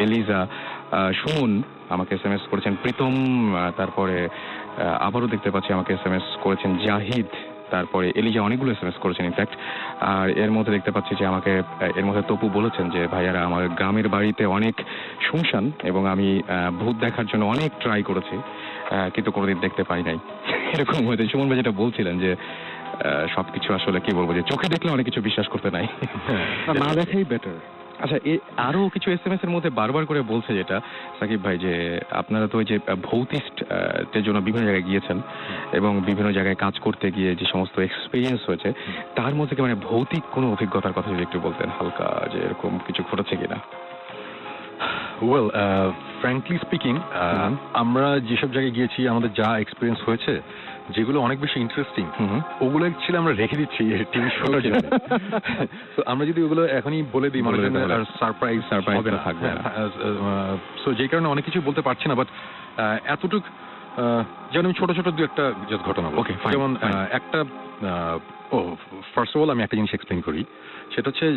Eliza, Suman আমাকে SMS করেছেন, প্রীতম, তারপরে আবারও দেখতে পাচ্ছি আমাকে এসএমএস করেছেন জাহিদ, তারপরে এলিজা অনেকগুলো এসএমএস করেছেন ইনফ্যাক্ট। আর এর মধ্যে দেখতে পাচ্ছি যে আমাকে এর মধ্যে তপু বলেছেন যে ভাইয়ারা আমার গ্রামের বাড়িতে অনেক শুনশান এবং আমি ভূত দেখার জন্য অনেক ট্রাই করেছি, কিন্তু কোনোদিন দেখতে পাই নাই। এরকম হয়েছে। সুমন ভাই যেটা বলছিলেন যে সবকিছু আসলে কি বলবো, যে চোখে দেখলে অনেক কিছু বিশ্বাস করতে নাই, না দেখাই বেটার। আচ্ছা, আরো কিছু এসএমএস এর মধ্যে বারবার করে বলছে যেটা সাকিব ভাই, যে আপনারা তো ওই যে ভৌতিস্ট এর জন্য বিভিন্ন জায়গায় গিয়েছেন এবং বিভিন্ন জায়গায় কাজ করতে গিয়ে যে সমস্ত এক্সপিরিয়েন্স হয়েছে তার মধ্যে কি মানে ভৌতিক কোনো অভিজ্ঞতার কথা যদি একটু বলতেন হালকা, যে এরকম কিছু ঘটেছে কিনা? ওয়েল, ফ্র্যাঙ্কলি স্পিকিং, আমরা যেসব জায়গায় গিয়েছি আমাদের যা এক্সপিরিয়েন্স হয়েছে যেগুলো অনেক বেশি ইন্টারেস্টিং, ওগুলো অ্যাকচুয়ালি আমরা রেখে দিচ্ছি টিভি শোটার জন্য। তো আমরা যদি ওগুলো এখনই বলে দিই মানে সারপ্রাইজ হবে না, থাকবে। সো যেই কারণে অনেক কিছু বলতে পারছি না, বাট এতটুক যেমন আমি ছোট ছোট দু একটা জাস্ট ঘটনা, ওকে, যেমন একটা ফার্স্ট অফ অল আমি একটা জিনিস এক্সপ্লেন করি, সেটা হচ্ছে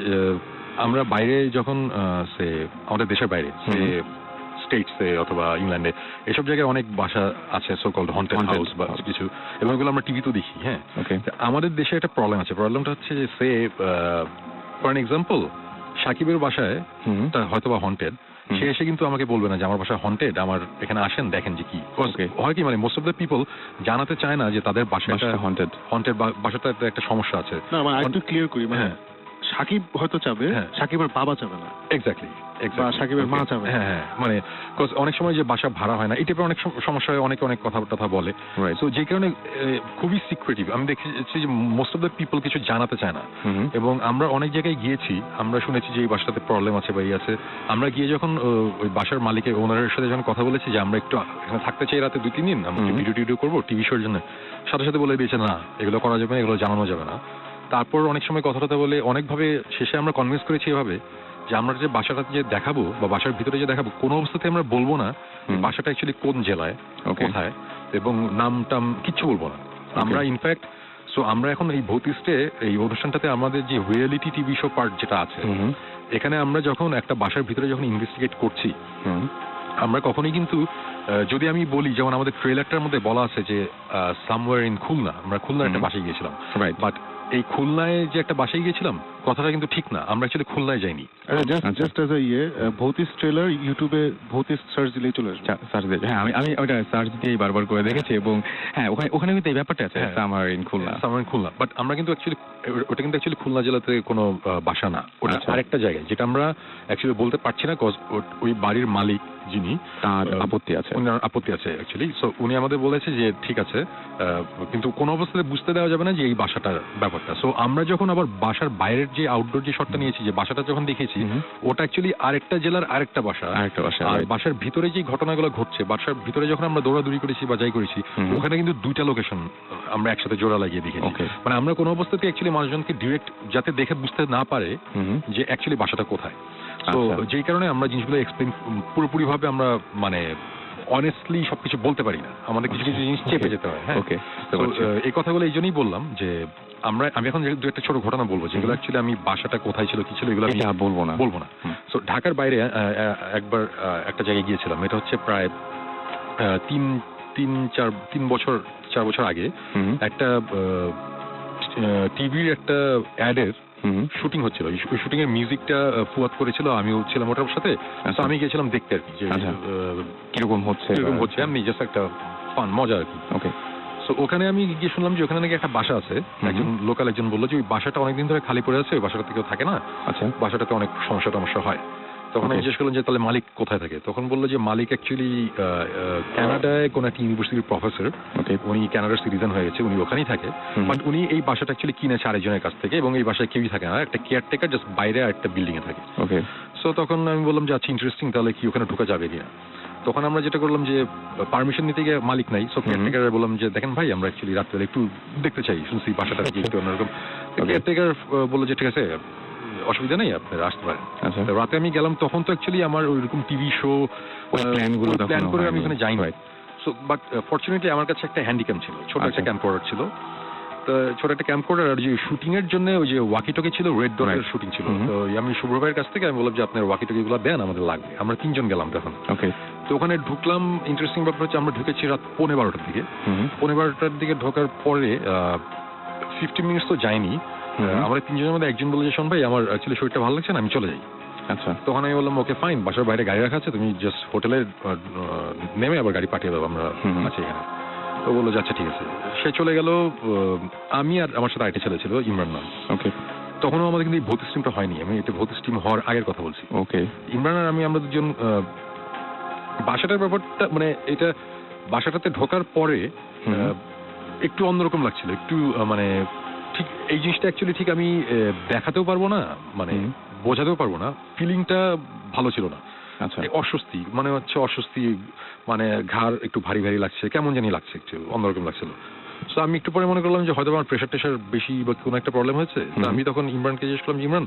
আমরা বাইরে যখন আমাদের দেশের বাইরে স্টেটসে অথবা ইংল্যান্ডে এসব জায়গায় অনেক বাসা আছে সো কল্ড হন্টেড হাউস বা কিছু, এবং এগুলো আমরা টিভিতেও দেখি। হ্যাঁ, আমাদের দেশে একটা প্রবলেম আছে। প্রবলেমটা হচ্ছে যে ফর এন এক্সাম্পল সাকিবের বাসায় হয়তো বা হন্টেড, সে এসে কিন্তু আমাকে বলবে না যে আমার বাসায় হন্টেড, আমার এখানে আসেন দেখেন যে কি হয়। কি মানে মোস্ট অফ দ্য পিপল জানাতে চায় না যে তাদের বাসাটা হন্টেড বাসাটা একটা সমস্যা আছে। না মানে একটু ক্লিয়ার করি, মানে সাকিব হয়তো চাবে, সাকিবের বাবা চাবে না। এক্স্যাক্টলি, সাকিবের মা চাবে। হ্যাঁ, মানে অনেক সময় যে বাসা ভাড়া হয় না, এই টাইপের অনেক সমস্যা হয়, অনেক কথা বলে। সো যে কারণে খুবই সিক্রেটিভ আমি দেখেছি যে মোস্ট অফ দ্য পিপল কিছু জানাতে চায় না। এবং আমরা অনেক জায়গায় গিয়েছি, আমরা শুনেছি যে এই বাসাটাতে প্রবলেম আছে বা আছে। আমরা গিয়ে যখন ওই বাসার মালিকের ওনারের সাথে যখন কথা বলেছি যে আমরা একটু এখানে থাকতে চাই রাতে 2-3 দিন, আমরা ভিডিও করবো টিভি শোর জন্য, সাথে সাথে বলে দিয়েছে না এগুলো করা যাবে না, এগুলো জানানো যাবে না। তারপর অনেক সময় কথা বলে অনেকভাবে শেষে আমরা কনভিন্স করেছি এভাবে যে আমরা যে বাসাটা যে দেখাবো বা বাসার ভিতরে যে দেখাবো কোনো অবস্থাতে আমরা বলবো না বাসাটা অ্যাকচুয়ালি কোন জেলায়, কোথায়, এবং নাম টাম কিচ্ছু বলবো না আমরা। ইনফ্যাক্ট আমরা এখন এই ভৌতিস্টে এই অনুষ্ঠানটাতে আমাদের যে রিয়েলিটি টিভি শো পার্ট যেটা আছে, এখানে আমরা যখন একটা বাসার ভিতরে যখন ইনভেস্টিগেট করছি, আমরা কখনোই কিন্তু যদি আমি বলি, যেমন আমাদের ট্রেলারটার মধ্যে বলা আছে যে সামওয়্যার ইন খুলনা, আমরা খুলনার একটা বাসায় গিয়েছিলাম, বাট এই খুলনায় যে একটা বাসায় গিয়েছিলাম কথাটা কিন্তু ঠিক না, আমরা অ্যাকচুয়ালি খুলনায় যাইনি। জাস্ট অ্যাজ ভৌতিস্ট ট্রেলার ইউটিউবে ভৌতিস্ট সার্চ দিলেই চলে আসবে। সার্চ দিয়ে, হ্যাঁ আমি ওটা সার্চ দিয়েই বারবার করে দেখেছি, এবং হ্যাঁ ওখানে কিন্তু এই ব্যাপারটা আছে, সামার ইন খুলনা। বাট আমরা কিন্তু অ্যাকচুয়ালি ওটা কিন্তু অ্যাকচুয়ালি খুলনা জেলাতে কোনো বাসা না, ওটা আরেকটা জায়গায়, যেটা আমরা অ্যাকচুয়ালি বলতে পারছি না কজ ওই বাড়ির মালিক যিনি, তার আপত্তি আছে অ্যাকচুয়ালি। সো উনি আমাদের বলেছে যে ঠিক আছে, কিন্তু কোনো অবস্থাতে বুঝতে দেওয়া যাবে না যে এই বাসাটার ব্যাপারটা। সো আমরা যখন আবার বাসার বাইরের যে আউটডোর যে শটটা নিয়েছি, যে বাসাটা যখন দেখেছি, ওটা অ্যাকচুয়ালি আরেকটা জেলার আরেকটা বাসা। আর বাসার ভিতরে যে ঘটনাগুলো ঘটছে, বাসার ভিতরে যখন আমরা দৌড়াদৌড়ি করেছি বা যাই করেছি, ওখানে কিন্তু 2টা লোকেশন আমরা একসাথে জোড়া লাগিয়ে দেখেছি। মানে আমরা কোনো অবস্থাতে অ্যাকচুয়ালি মানুষজনকে ডিরেক্ট যাতে দেখে বুঝতে না পারে যে অ্যাকচুয়ালি বাসাটা কোথায়। তো যেই কারণে আমরা জিনিসগুলো এক্সপ্লেন পুরোপুরি ভাবে আমরা মানে অনেস্টলি সবকিছু বলতে পারি না, আমাদের কিছু কিছু জিনিস চেপে যেতে হয়। এই কথাগুলো এই জন্যই বললাম যে আমি এখন দু একটা ছোট ঘটনা বলবো, যেগুলো অ্যাকচুয়ালি আমি বাসাটা কোথায় ছিল কি ছিল এগুলো আমি বলবো না। সো ঢাকার বাইরে একবার একটা জায়গায় গিয়েছিলাম, এটা হচ্ছে প্রায় 4 বছর আগে। একটা টিভির একটা অ্যাডের শুটিং হচ্ছিল, ওই শুটিং এর মিউজিকটা ফুয়াদ করেছিল, আমিও ছিলাম ওটার সাথে। আমি গিয়েছিলাম দেখতে আর কি, যে কিরকম হচ্ছে এমনি জাস্ট একটা ফান মজা আর কি। সো ওখানে আমি গিয়ে শুনলাম যে ওখানে নাকি একটা বাসা আছে, একজন লোকাল একজন বললো যে ওই বাসাটা অনেকদিন ধরে খালি পড়ে আছে, ওই বাসাটা কেউ থাকে না, বাসাটাতে অনেক সমস্যা হয়। তখন আমি জিজ্ঞেস করলাম যে তাহলে মালিক কোথায় থাকে, তখন বললো যে মালিক অ্যাকচুয়ালি কানাডায় কোন একটা ইউনিভার্সিটির প্রফেসর, উনি কানাডার সিটিজেন হয়ে গেছে, উনি ওখানেই থাকে। বাট উনি এই বাসাটা অ্যাকচুয়ালি কিনেছে আরেকজনের কাছ থেকে, এবং এই বাসায় কেউই থাকে না, একটা কেয়ারটেকার জাস্ট বাইরে একটা বিল্ডিং এ থাকে। সো তখন আমি বললাম যে আচ্ছা ইন্টারেস্টিং, তাহলে কি ওখানে ঢোকা যাবে কিনা। তখন আমরা যেটা করলাম যে পারমিশন নিতে গিয়ে মালিক নাই, সো কেয়ারটেকার বললাম যে দেখেন ভাই আমরা অ্যাকচুয়ালি রাত্রে একটু দেখতে চাই, শুনছি বাসাটা একটু অন্যরকম। কেয়ারটেকার বললো যে ঠিক আছে অসুবিধা নেই, আপনারা আসতে পারেন। রাতে আমি গেলাম, তখন তো অ্যাকচুয়ালি আমার ওইরকম টিভি শো প্ল্যান করে আমি ওখানে যাই নাই। সো বাট ফরচুনেটলি আমার কাছে একটা হ্যান্ডিক্যাম ছিল, ছোট একটা ক্যাম্পোরার ছিল। ছোট একটা ক্যাম্প করে আর যে শুটিং এর জন্য ওই যে ওয়াকিটকি ছিল, রেড ডটের শুটিং ছিল। তো আমি শুভ্র ভাইয়ের কাছ থেকে আমি বললাম যে আপনার ওয়াকিটকি গুলো দেন, আমাদের লাগবে। আমরা 3 জন গেলাম তখন। ওকে। তো ওখানে ঢুকলাম। ইন্টারেস্টিং ব্যাপার হচ্ছে আমরা ঢুকেছি রাত 11:15টার দিকে। 11:15টার দিকে ঢোকার পরে 50 মিনিটস তো যায়নি। আমরা 3 জনের মধ্যে একজন বলে যে শোন ভাই আমার অ্যাকচুয়ালি শরীরটা ভালো লাগছে না, আমি চলে যাই। আচ্ছা। তখন আমি বললাম ওকে ফাইন, বাসার বাইরে গাড়ি রাখা আছে, তুমি জাস্ট হোটেলে নেমে আবার গাড়ি পাঠিয়ে দেবো, আমরা আছি এখানে। তো বললো যে আচ্ছা ঠিক আছে। সে চলে গেল। আমি আর আমার সাথে আরেকটা ছেলে ছিল, ইমরান নাম। ওকে। তখনও আমাদের কিন্তু এই ভৌত স্টিমটা হয়নি, আমি এটা ভৌত স্টিম হওয়ার আগের কথা বলছি। ওকে। ইমরান আর আমরা দুজন বাসাটার ব্যাপারটা মানে এটা বাসাটাতে ঢোকার পরে একটু অন্যরকম লাগছিল, একটু মানে ঠিক এই জিনিসটা অ্যাকচুয়ালি ঠিক আমি দেখাতেও পারবো না, মানে বোঝাতেও পারবো না, ফিলিংটা ভালো ছিল না। আচ্ছা। অস্বস্তি মানে হচ্ছে অস্বস্তি, মানে ঘাড় একটু ভারী ভারী লাগছে, কেমন জানি লাগছে, একটু অন্যরকম লাগছিল। তো আমি একটু পরে মনে করলাম যে হয়তো আমার প্রেশার টেশার বেশি বা কোনো একটা প্রবলেম হয়েছে। তো আমি তখন ইমরানকে জিজ্ঞেস করলাম, ইমরান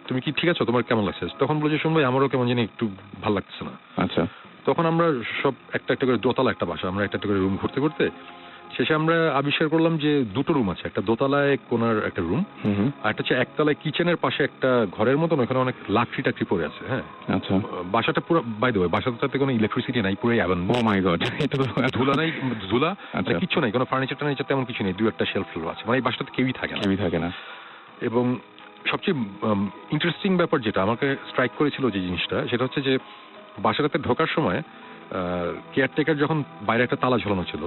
তুমি কি ঠিক আছো, তোমার কেমন লাগছে? তখন বলেছে শোন ভাই আমারও কেমন জানি একটু ভালো লাগছে না। আচ্ছা। তখন আমরা সব একটা একটা করে দোতলা একটা বাসা, আমরা একটা একটা করে রুম ঘুরতে ঘুরতে শেষে আমরা আবিষ্কার করলাম যে 2টো রুম আছে, একটা দোতলায় কোনার একটা রুম, আর একটা হচ্ছে একতলায় কিচেনের পাশে একটা ঘরের মতন, ওখানে অনেক লাকড়ি টাকড়ি পড়ে আছে। হ্যাঁ। আচ্ছা। বাসাটা পুরো বাই দ্য ওয়ে বাসাটাতে কোনো ইলেকট্রিসিটি নাই, পুরো ও মাই গড, এটা তো ধুলা নাই, ধুলা মানে কিচ্ছু নাই, কোনো ফার্নিচার টার্নিচার তেমন কিছু নেই, 2-1টা শেলফ আছে, মানে এই বাসাটাতে কেউই থাকে না। এবং সবচেয়ে ইন্টারেস্টিং ব্যাপার যেটা আমাকে স্ট্রাইক করেছিল যে জিনিসটা, সেটা হচ্ছে যে বাসাটাতে ঢোকার সময় কেয়ারটেকার যখন বাইরে একটা তালা ঝোলানো ছিল,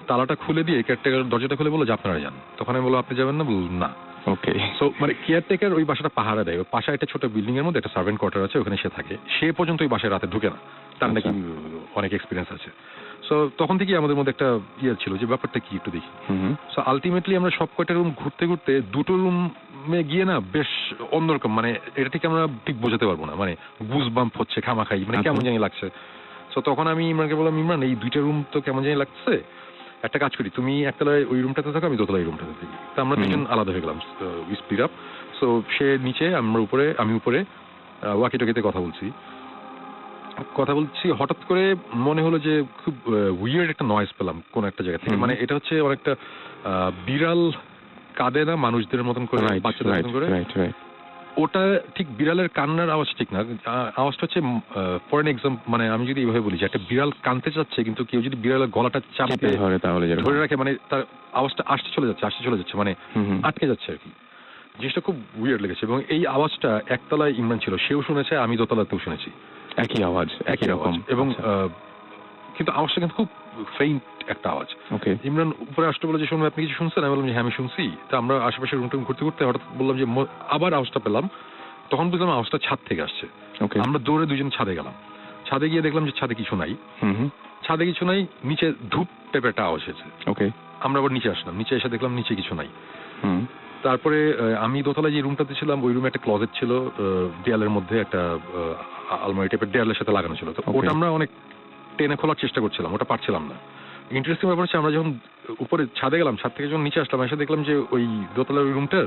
তালাটা খুলে দিয়ে কেয়ারটেকার দরজাটা খুলে বললো যে আপনারা যান। তখন আমি বললাম আপনি যাবেন না? বললাম না। ওকে। সো মানে কেয়ারটেকার ওই বাসাটা পাহারা দেয়, পাশে একটা ছোট বিল্ডিং এর মধ্যে একটা সার্ভেন্ট কোয়ার্টার আছে, ওখানে সে থাকে, সে পর্যন্ত ওই বাসায় রাতে ঢুকে না, তার নাকি অনেক এক্সপিরিয়েন্স আছে। সো তখন থেকেই আমাদের মধ্যে একটা ছিল যে ব্যাপারটা কি একটু দেখি। সো আলটিমেটলি আমরা সব কয়টা রুম ঘুরতে ঘুরতে 2টো রুমে গিয়ে না বেশ অন্যরকম, মানে এটা ঠিক আমরা ঠিক বোঝাতে পারবো না, মানে গুজ বাম্প হচ্ছে খামাখাই, মানে কেমন জানি লাগছে। সো তখন আমি ইমরানকে বললাম, ইমরান এই 2টা রুম তো কেমন জানি লাগছে, একটা কাজ করি, তুমি একতলায় ওই রুমটাতে থাকো, আমি দোতলায় রুমটাতে থাকি। তো আমরা 2জন আলাদা হয়ে গেলাম, স্প্লিট আপ। সো সে নিচে, আমি উপরে ওয়াকিটকিতে কথা বলছি। হঠাৎ করে মনে হলো যে খুব উইয়ার্ড একটা নয়েজ পেলাম কোন একটা জায়গা থেকে, মানে এটা হচ্ছে অনেকটা বিড়াল কাঁদে না মানুষদের মতন করে, বাচ্চাদের মতন করে, ওটা ঠিক বিড়ালের কান্নার আওয়াজ ঠিক না, আওয়াজটা হচ্ছে ফর এন এক্সাম্পল, মানে আমি যদি এইভাবে বলি যে একটা বিড়াল কাঁদতে চাচ্ছে, কিন্তু কেউ যদি বিড়ালের গলাটা চাপতে ধরে রাখে, মানে তার আওয়াজটা আসতে চলে যাচ্ছে, মানে আটকে যাচ্ছে আর কি। জিনিসটা খুব উইয়ার্ড লেগেছে। এবং এই আওয়াজটা একতলায় ইমরান ছিল, সেও শুনেছে, আমি দোতলাতেও শুনেছি, একই আওয়াজ, একই রকম। এবং কিন্তু আওয়াজটা কিন্তু খুব ফেইন্ট একটা আওয়াজ। ওকে। ইমরান উপরে আসতে বলে যে শুনুন আপনি কিছু শুনছেন? আমি বললাম যে হ্যাঁ আমি শুনছি। তো আমরা আশেপাশে রুম টুম ঘুরতে ঘুরতে হঠাৎ বললাম যে আবার আওয়াজটা পেলাম, তখন বুঝলাম আওয়াজটা ছাদ থেকে আসছে। আমরা দৌড়ে 2জন ছাদে গেলাম, ছাদে গিয়ে দেখলাম যে ছাদে কিছু নাই, নিচে ধূপ টাইপের একটা আওয়াজ হয়েছে। ওকে। আমরা আবার নিচে আসলাম, নিচে এসে দেখলাম নিচে কিছু নাই। তারপরে আমি দোতলায় যে রুমটাতে ছিলাম ওই রুমে একটা ক্লজেট ছিল, দেয়ালের মধ্যে একটা আলমারি টাইপের দেয়ালের সাথে লাগানো ছিল। তো ওটা আমরা অনেক টেনে খোলার চেষ্টা করছিলাম, ওটা পারছিলাম না। ইন্টারেস্টিং ব্যাপার হচ্ছে আমরা যখন উপরে ছাদে গেলাম, ছাদ থেকে যখন নিচে আসলাম, এসে দেখলাম যে ওই দোতলার ওই রুমটার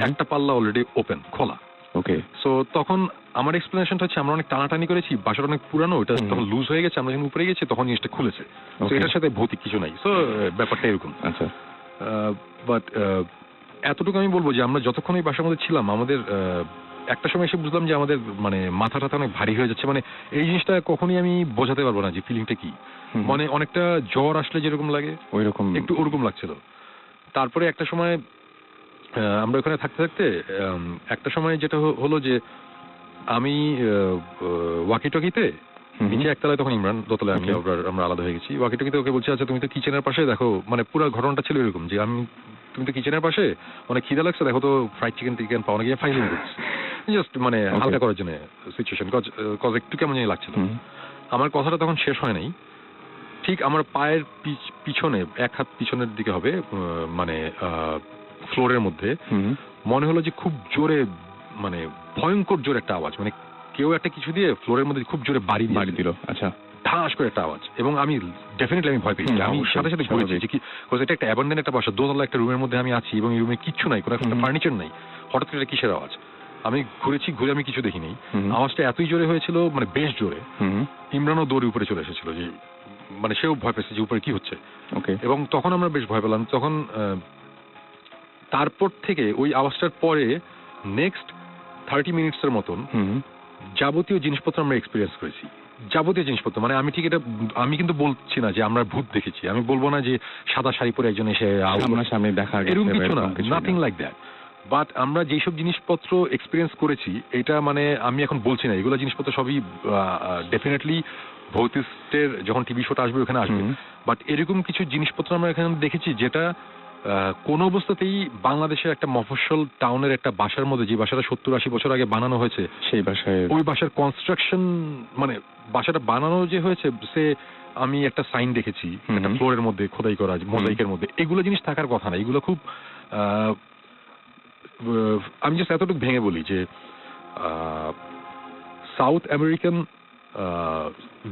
একটা পাল্লা অলরেডি ওপেন, খোলা। ওকে। সো তখন আমার এক্সপ্লেনেশনটা হচ্ছে আমরা অনেক টানাটানি করেছি, বাসাটা অনেক পুরানো, ওটা তখন লুজ হয়ে গেছে, আমরা যখন উপরে গেছি তখন জিনিসটা খুলেছে। তো এটার সাথে ভৌতিক কিছু নাই। সো ব্যাপারটা এরকম। আচ্ছা। বাট এতটুকু আমি বলবো যে আমরা যতক্ষণ এই বাসার মধ্যে ছিলাম, আমাদের একটা সময় এসে বুঝলাম যে আমাদের মানে মাথা টাথা অনেক ভারী হয়ে যাচ্ছে, মানে এই জিনিসটা কখনই আমি বোঝাতে পারবো না যে ফিলিংটা কি, মানে অনেকটা জ্বর আসলে যেরকম লাগে ওই রকম একটু ওরকম লাগছিল। তারপরে একটা সময় আমরা ওখানে থাকতে থাকতে একটা সময় যেটা হলো যে আমি ওয়াকিটকিতে নিচে একতলায়, তখন ইমরান দোতলায়, আমরা আলাদা হয়ে গেছি। ওয়াকিটকিতে ওকে বলছি আচ্ছা তুমি তো কিচেনের পাশে দেখো, মানে পুরো ঘটনাটা ছিল এরকম যে তুমি তো কিচেনের পাশে, অনেক খিদা লাগছে, দেখো তো ফ্রাইড চিকেন পাওয়া গিয়ে ফাইলিং করছি, জাস্ট মানে হালকা করার জন্য সিচুয়েশন, কজ একটু কেমন জানি লাগছিল। আমার কথাটা তখন শেষ হয় নাই, ঠিক আমার পায়ের পিছনে, এক হাত পিছনের দিকে হবে, মানে ফ্লোরের মধ্যে মনে হলো যে খুব জোরে, মানে ভয়ঙ্কর জোরে একটা আওয়াজ, মানে কেউ একটা কিছু দিয়ে ফ্লোরের মধ্যে খুব জোরে বাড়ি দিল। আচ্ছা। ঠাস করে একটা আওয়াজ, এবং আমি ডেফিনেটলি আমি ভয় পেয়েছি, আমি সাথে সাথে ঘুরেছি যে কি, এটা একটা অ্যাবান্ডেন্ট একটা বাসা, দোতলা একটা রুমের মধ্যে আমি আছি এবং এই রুমে কিচ্ছু নাই, কোনো একটা ফার্নিচার নাই, হঠাৎ করে কিসের আওয়াজ? আমি ঘুরে আমি কিছু দেখিনি, আওয়াজটা এতই জোরে হয়েছিল, মানে বেশ জোরে। ইমরানও দৌড়ে উপরে চলে এসেছিল, যে মানে সেও ভয় পেয়েছে যে উপরে কি হচ্ছে। ওকে। এবং তখন আমরা বেশ ভয় পেলাম। তখন তারপর থেকে ওই আওয়াজটার পরে নেক্সট 30 মিনিটসের মতন যাবতীয় জিনিসপত্র আমরা এক্সপিরিয়েন্স করেছি। যাবতীয় জিনিসপত্র মানে আমি কিন্তু বলছি না যে আমরা ভূত দেখেছি, আমি বলবো না যে সাদা শাড়ি পরে একজন এসে সামনে দেখা এরকম কিছু না, নাথিং লাইক দ্যাট। বাট আমরা যেসব জিনিসপত্র এক্সপিরিয়েন্স করেছি এটা মানে আমি এখন বলছি না, এগুলো জিনিসপত্র সবই ডেফিনেটলি ভৌতিস্টের যখন টিভি শোটা আসবে ওখানে আসবে। বাট এরকম কিছু জিনিসপত্র আমরা এখানে দেখেছি যেটা কোন অবস্থাতেই বাংলাদেশের একটা মফস্বল টাউনের একটা বাসার মধ্যে, যে বাসাটা 70-80 বছর আগে বানানো হয়েছে, সেই বাসায় ওই বাসার কনস্ট্রাকশন মানে বাসাটা বানানো যে হয়েছে সে আমি একটা সাইন দেখেছি একটা ফ্লোরের মধ্যে খোদাই করা মোজাইকের মধ্যে, এগুলো জিনিস থাকার কথা না। এগুলো খুব আমি জাস্ট এতটুকু ভেঙে বলি যে সাউথ আমেরিকান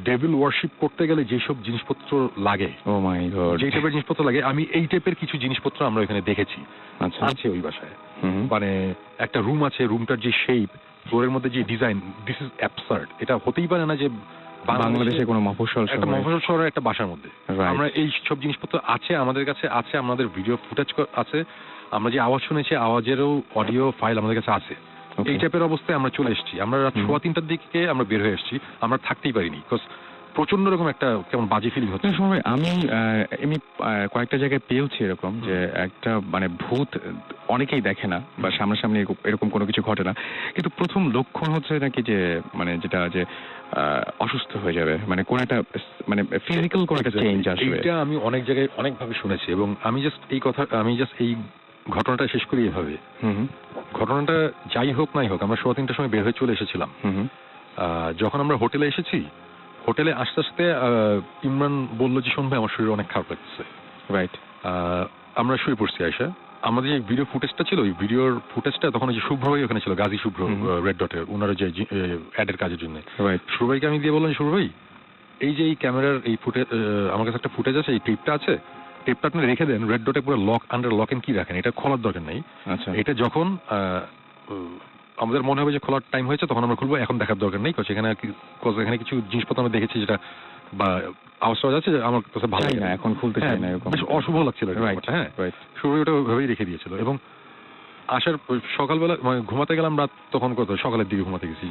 ডেভিল ওয়ার্শিপ করতে গেলে যেসব জিনিসপত্র লাগে, ও মাই গড, যে টাইপের জিনিসপত্র লাগে, আমি এই টাইপের কিছু জিনিসপত্র আমরা এখানে দেখেছি। আচ্ছা, আছে ওই বাসায়। মানে একটা রুম আছে, রুমটার যে শেপ, ফ্লোরের মধ্যে যে ডিজাইন, দিস ইজ অ্যাবসার্ড। এটা হতেই পারে না যে বাংলাদেশে কোনো মফস্বল শহরের একটা বাসার মধ্যে আমরা এই সব জিনিসপত্র আছে, আমাদের কাছে আছে, আমাদের ভিডিও ফুটেজ আছে, আমরা যে আওয়াজ শুনেছি আওয়াজেরও অডিও ফাইল আমাদের কাছে আছে। এই টাইপের অবস্থায় আমরা চলে এসেছি। আমরা রাত 3:15টার দিকে আমরা বের হয়ে এসেছি, আমরা থাকতেই পারিনি, বিকজ প্রচন্ড রকম একটা কেমন বাজে ফিলিং হচ্ছে। আমি এমনি কয়েকটা জায়গায় পেয়েছি এরকম যে একটা মানে ভূত অনেকেই দেখে না বা সামনাসামনি এরকম কোনো কিছু ঘটে না, কিন্তু প্রথম লক্ষণ হচ্ছে নাকি যে মানে যেটা যে অসুস্থ হয়ে যাবে, মানে কোন একটা মানে ফিজিক্যাল কোন একটা চেঞ্জ আসবে। এটা আমি অনেক জায়গায় অনেকভাবে শুনেছি এবং আমি জাস্ট এই ঘটনাটা শেষ করি এভাবে। ঘটনাটা যাই হোক নাই হোক, আমরা 3:15টার সময় বের হয়ে চলে এসেছিলাম। যখন আমরা হোটেলে এসেছি, হোটেলে আস্তে আস্তে ইমরান বললো যে শোন ভাই আমার শরীর অনেক খারাপ লাগছে। রাইট। আমরা শুয়ে পড়ছি আয়সা। আমাদের যে ভিডিও ফুটেজটা ছিল, ওই ভিডিওর ফুটেজটা তখন ওই যে শুভ্র ভাই ওখানে ছিল, গাজী শুভ্র, রেড ডটের, ওনার যে অ্যাডের কাজের জন্য। শুভ্র ভাইকে আমি দিয়ে বললাম, শুভ্র ভাই এই যে এই ক্যামেরার এই ফুটেজ, আমার কাছে একটা ফুটেজ আছে, এই টেপটা আছে, টেপটা আপনি রেখে দেন, রেড ডটে পুরো আন্ডার লক এন্ড কি রাখেন, এটা খোলার দরকার নেই। আচ্ছা, এটা যখন আমাদের মনে হবে যে খোলার টাইম হয়েছে তখন আমরা খুলবো, এখন দেখার দরকার নেই। এখানে কিছু জিনিসপত্র আমরা দেখেছি যেটা বা আওয়াজ আছে আমার কাছে ভালো লাগে না, এখন খুলতে চাই না, এরকম বেশ অশুভ লাগছিল। হ্যাঁ, শুরু ওটা ভেবেই রেখে দিয়েছিল। এবং আসার সকালবেলা মানে ঘুমাতে গেলাম রাত তখন কত সকালের দিকে ঘুমাতে গেছি,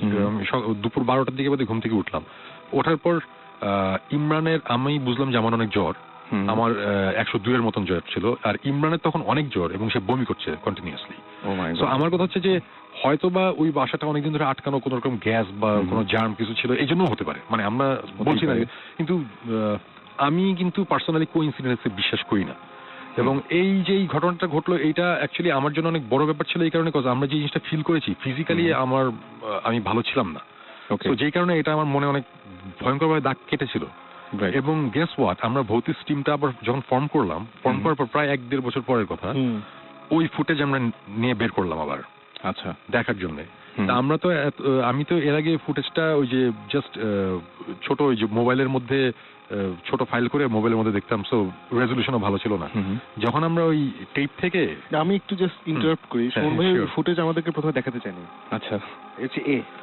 দুপুর 12টার দিকে বোধহয় ঘুম থেকে উঠলাম। ওঠার পর ইমরানের আমি বুঝলাম যে আমার অনেক জ্বর, আমার 102-এর মতন জ্বর ছিল, আর ইমরানের তখন অনেক জ্বর এবং সে বমি করছে কন্টিনিউয়াসলি। তো আমার কথা হচ্ছে যে হয়তো বা ওই বাসাটা অনেকদিন ধরে আটকানো, কোন রকম গ্যাস বা কোনো জার্ম কিছু ছিল, এই জন্য হতে পারে, মানে আমরা বলছি না। কিন্তু আমি কিন্তু পার্সোনালি কোইন্সিডেন্সে বিশ্বাস করি না। এবং এই যে এই ঘটনাটা ঘটলো, এইটা অ্যাকচুয়ালি আমার জন্য অনেক বড় ব্যাপার ছিল এই কারণে, আমরা যে জিনিসটা ফিল করেছি ফিজিক্যালি আমি ভালো ছিলাম না, তো যেই কারণে এটা আমার মনে অনেক ভয়ঙ্করভাবে দাগ কেটেছিল। এবং গেস হোয়াট, আমরা ভৌতিক টিমটা আবার যখন ফর্ম করার পর প্রায় 1-1.5 বছর পরের কথা, ওই ফুটেজ আমরা নিয়ে বের করলাম আবার, আচ্ছা, দেখার জন্য। আমরা তো আমি তো এর আগে ফুটেজটা ওই যে জাস্ট ছোট ওই যে মোবাইলের মধ্যে ছোট ফাইল করে মোবাইলের মধ্যে দেখতাম, সো রেজলিউশনও ভালো ছিল না। যখন আমরা ওই টেপ থেকে, আমি একটু জাস্ট ইন্টারাপ্ট করি, ফুটেজ আমাদেরকে প্রথমে দেখাতে চাইনি। আচ্ছা,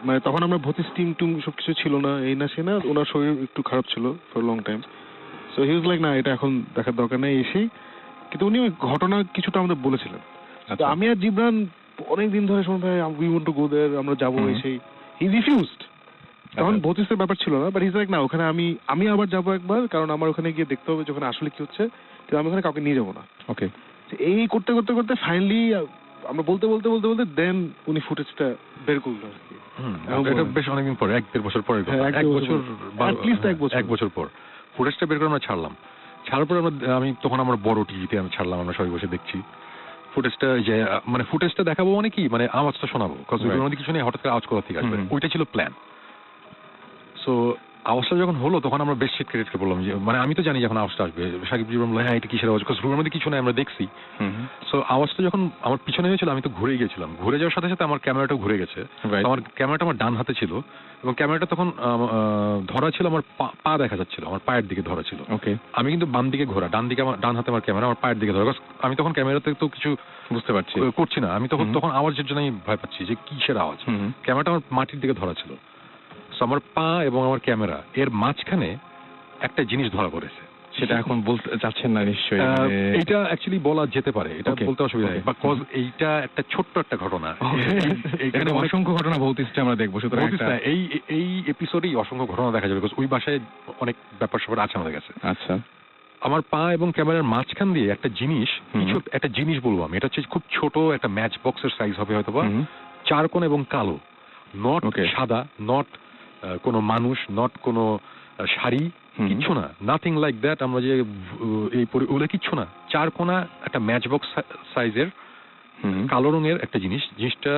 মানে তখন আমরা ভৌতিক টিম সবকিছু ছিল না, এই না সে না, ওনার শরীর একটু খারাপ ছিল for long time, so he was like না এটা এখন দেখার দরকার নেই এসেই। কিন্তু উনি ওই ঘটনা কিছুটা আমাদের বলেছিলেন। আমি আর জিবরান অনেকদিন ধরে শুনতে উই ওয়ান্ট টু গো দেয়ার, আমরা যাবো, এসেই হি রিফিউজড। তখন ভৌতিকের ব্যাপার ছিল না, বাট হিজ লাইক না ওখানে আমি আবার যাবো একবার, কারণ আমার ওখানে গিয়ে দেখতে হবে যখন আসলে কি হচ্ছে, কিন্তু আমি ওখানে কাউকে নিয়ে যাবো না। ওকে, এই করতে করতে করতে ফাইনালি আমরা বলতে দেন উনি ফুটেজটা বের করলো আর কি। এটা বেশ অনেকদিন পরে, 1-1.5 বছর পরে, 1 বছর পর ফুটেজটা বের করে আমরা ছাড়লাম। ছাড়ার পর আমি তখন আমার বড় টিভিতে আমি ছাড়লাম, আমরা সবাই বসে দেখছি ফুটেজটা। যে মানে ফুটেজটা দেখাবো মানে কি, মানে আওয়াজটা শোনাবো, কারণ কিছু নেই, হঠাৎ করে আওয়াজ কোথা থেকে আসবে, ওইটা ছিল প্ল্যান। সো আওয়াজটা যখন হলো তখন আমরা বেশ ক্রেডিট বললাম যে মানে আমি তো জানি যখন আওয়াজটা আসবে, সাকিব জি বললাম হ্যাঁ এটা কিসের আওয়াজ, কারণ রুমের মধ্যে কিছু নেই, আমরা দেখছি। সো আওয়াজটা যখন আমার পিছনে হয়েছিল আমি তো ঘুরে গিয়েছিলাম, ঘুরে যাওয়ার সাথে সাথে আমার ক্যামেরাটাও ঘুরে গেছে। আমার ক্যামেরাটা আমার ডান হাতে ছিল এবং ক্যামেরাটা তখন ধরা ছিল, আমার পা দেখা যাচ্ছিল, আমার পায়ের দিকে ধরা ছিল। আমি কিন্তু বাম দিকে ঘোরা, ডান হাতে আমার ক্যামেরা, আমার পায়ের দিকে ধরা, আমি তখন ক্যামেরাতে তো কিছু বুঝতে পারছি করছি না, আমি তখন আওয়াজের জন্য আমি ভয় পাচ্ছি যে কিসের আওয়াজ। ক্যামেরাটা আমার মাটির দিকে ধরা ছিল, আমার পা এবং আমার ক্যামেরা এর মাঝখানে একটা জিনিস ধরা পড়েছে, সেটা এখন বলতে চাচ্ছেন না নিশ্চয়ই? এটা অ্যাকচুয়ালি বলা যেতে পারে, এটা বলতে অসুবিধা নেই, বিকজ এইটা একটা ছোট্ট একটা ঘটনা। এখানে অসংখ্য ঘটনা ভৌতিকটা আমরা দেখবো, সুতরাং এই এপিসোডেই অসংখ্য ঘটনা দেখা যাবে, বিকজ ওই বাসায় অনেক ব্যাপার স্যাপার আছে আমাদের কাছে। আচ্ছা, আমার পা এবং ক্যামেরার মাঝখান দিয়ে একটা জিনিস, একটা জিনিস বলবো আমি, এটা হচ্ছে খুব ছোট একটা ম্যাচ বক্সের সাইজ হবে হয়তো বা, চারকোণ এবং কালো, নট সাদা, নট কোনো মানুষ, নট কোনো শাড়ি, কিচ্ছু না, নাথিং লাইক দ্যাট। আমরা যে এই ওগুলো কিচ্ছু না, চারকোণা একটা ম্যাচ বক্স সাইজের কালো রঙের একটা জিনিসটা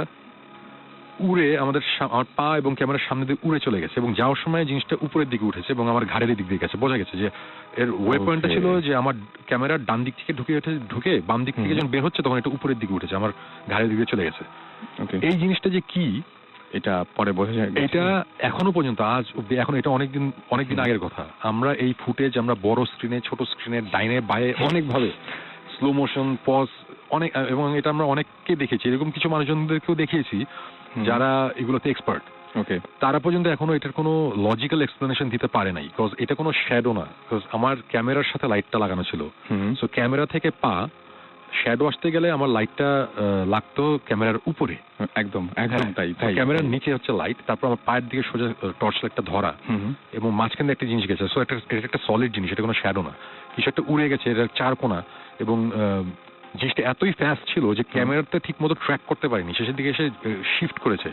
উড়ে আমার পা এবং ক্যামেরার সামনে দিয়ে উড়ে চলে গেছে, এবং যাওয়ার সময় জিনিসটা উপরের দিকে উঠেছে এবং আমার ঘাড়ের দিক দিয়ে গেছে। বোঝা গেছে যে এর ওয়ে পয়েন্টটা ছিল যে আমার ক্যামেরার ডান দিক থেকে ঢুকে বাম দিক থেকে যখন বের হচ্ছে তখন এটা উপরের দিকে উঠেছে, আমার ঘাড়ের দিকে চলে গেছে। এই জিনিসটা যে কি এটা পরে বোঝা যায়, এটা এখনো পর্যন্ত আজ অব্দি, এখন এটা অনেকদিন আগের কথা। আমরা এই ফুটেজ আমরা বড় স্ক্রিনে, ছোট স্ক্রিনে, ডাইনে বায়ে অনেকভাবে স্লো মোশন, পজ, অনেক, এবং এটা আমরা অনেককে দেখেছি, এরকম কিছু মানুষজনদেরকেও দেখিয়েছি যারা এগুলোতে এক্সপার্ট। তারা পর্যন্ত এখনো এটার কোনো লজিক্যাল এক্সপ্লেনেশন দিতে পারে নাই, বিকজ এটা কোনো শ্যাডো না, বিকজ আমার ক্যামেরার সাথে লাইটটা লাগানো ছিল, সো ক্যামেরা থেকে পা শ্যাডো আসতে গেলে আমার লাইটটা লাগতো ক্যামেরার উপরে, একদম তাই। ক্যামেরার নিচে হচ্ছে লাইট, তারপর আমার পায়ের দিকে সোজা টর্চ লাইটটা ধরা, এবং মাঝখানে একটা জিনিস গেছে, সো এটা একটা সলিড জিনিস, এটা কোনো শ্যাডো না, কিছু একটা উড়ে গেছে, এটা চারকোনা, এবং জিনিসটা এতই ফাস্ট ছিল যে ক্যামেরাতে ঠিক মতো ট্র্যাক করতে পারিনি, শেষের দিকে এসে শিফট হয়েছে,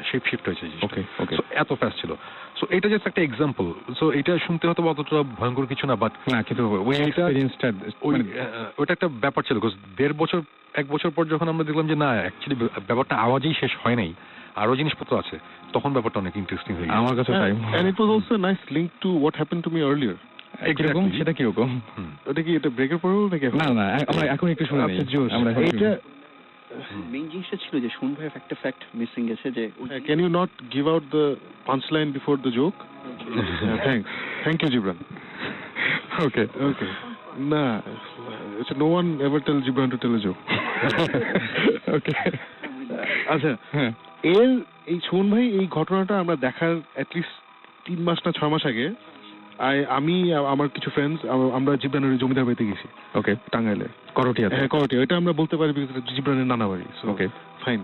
এত ফাস্ট ছিল। সো এটা জাস্ট একটা এক্সাম্পল। সো এটা শুনতে হয়তো অতটা ভয়ঙ্কর কিছু না, বাট কিন্তু ওটা একটা ব্যাপার ছিল, বিকজ 1 বছর পর যখন আমরা দেখলাম যে না, অ্যাকচুয়ালি ব্যাপারটা আওয়াজেই শেষ হয় নাই, আরো জিনিসপত্র আছে, তখন ব্যাপারটা অনেক ইন্টারেস্টিং হয়ে গেছে আমার কাছে। And it was also a nice link to what happened to me earlier. কিরকম? সেটা কিরকম? ওটা কি এটা ব্রেকের পরেও নাকি? না, আমরা এখন একটু শুনে নিই। এটা মেইন জিনিসটা ছিল যে শুন ভাই একটা ফ্যাক্ট মিসিং গেছে, যে can you not give out the punch line before the joke? Thank you Jibran. Okay না, no one ever tell Jibran to tell a joke. Okay, আচ্ছা, এই শোন ভাই, এই ঘটনাটা আমরা দেখার অ্যাটলিস্ট 3 মাস না 6 মাস আগে আমি আমার কিছু ফ্রেন্ডস আমরা জিবরানের জমিদার বাড়িতে গেছি। ওকে, টাঙ্গাইলে করটিয়া। হ্যাঁ, করটিয়া, এটা আমরা বলতে পারি জিবরানের নানা বাড়ি। ওকে, ফাইন।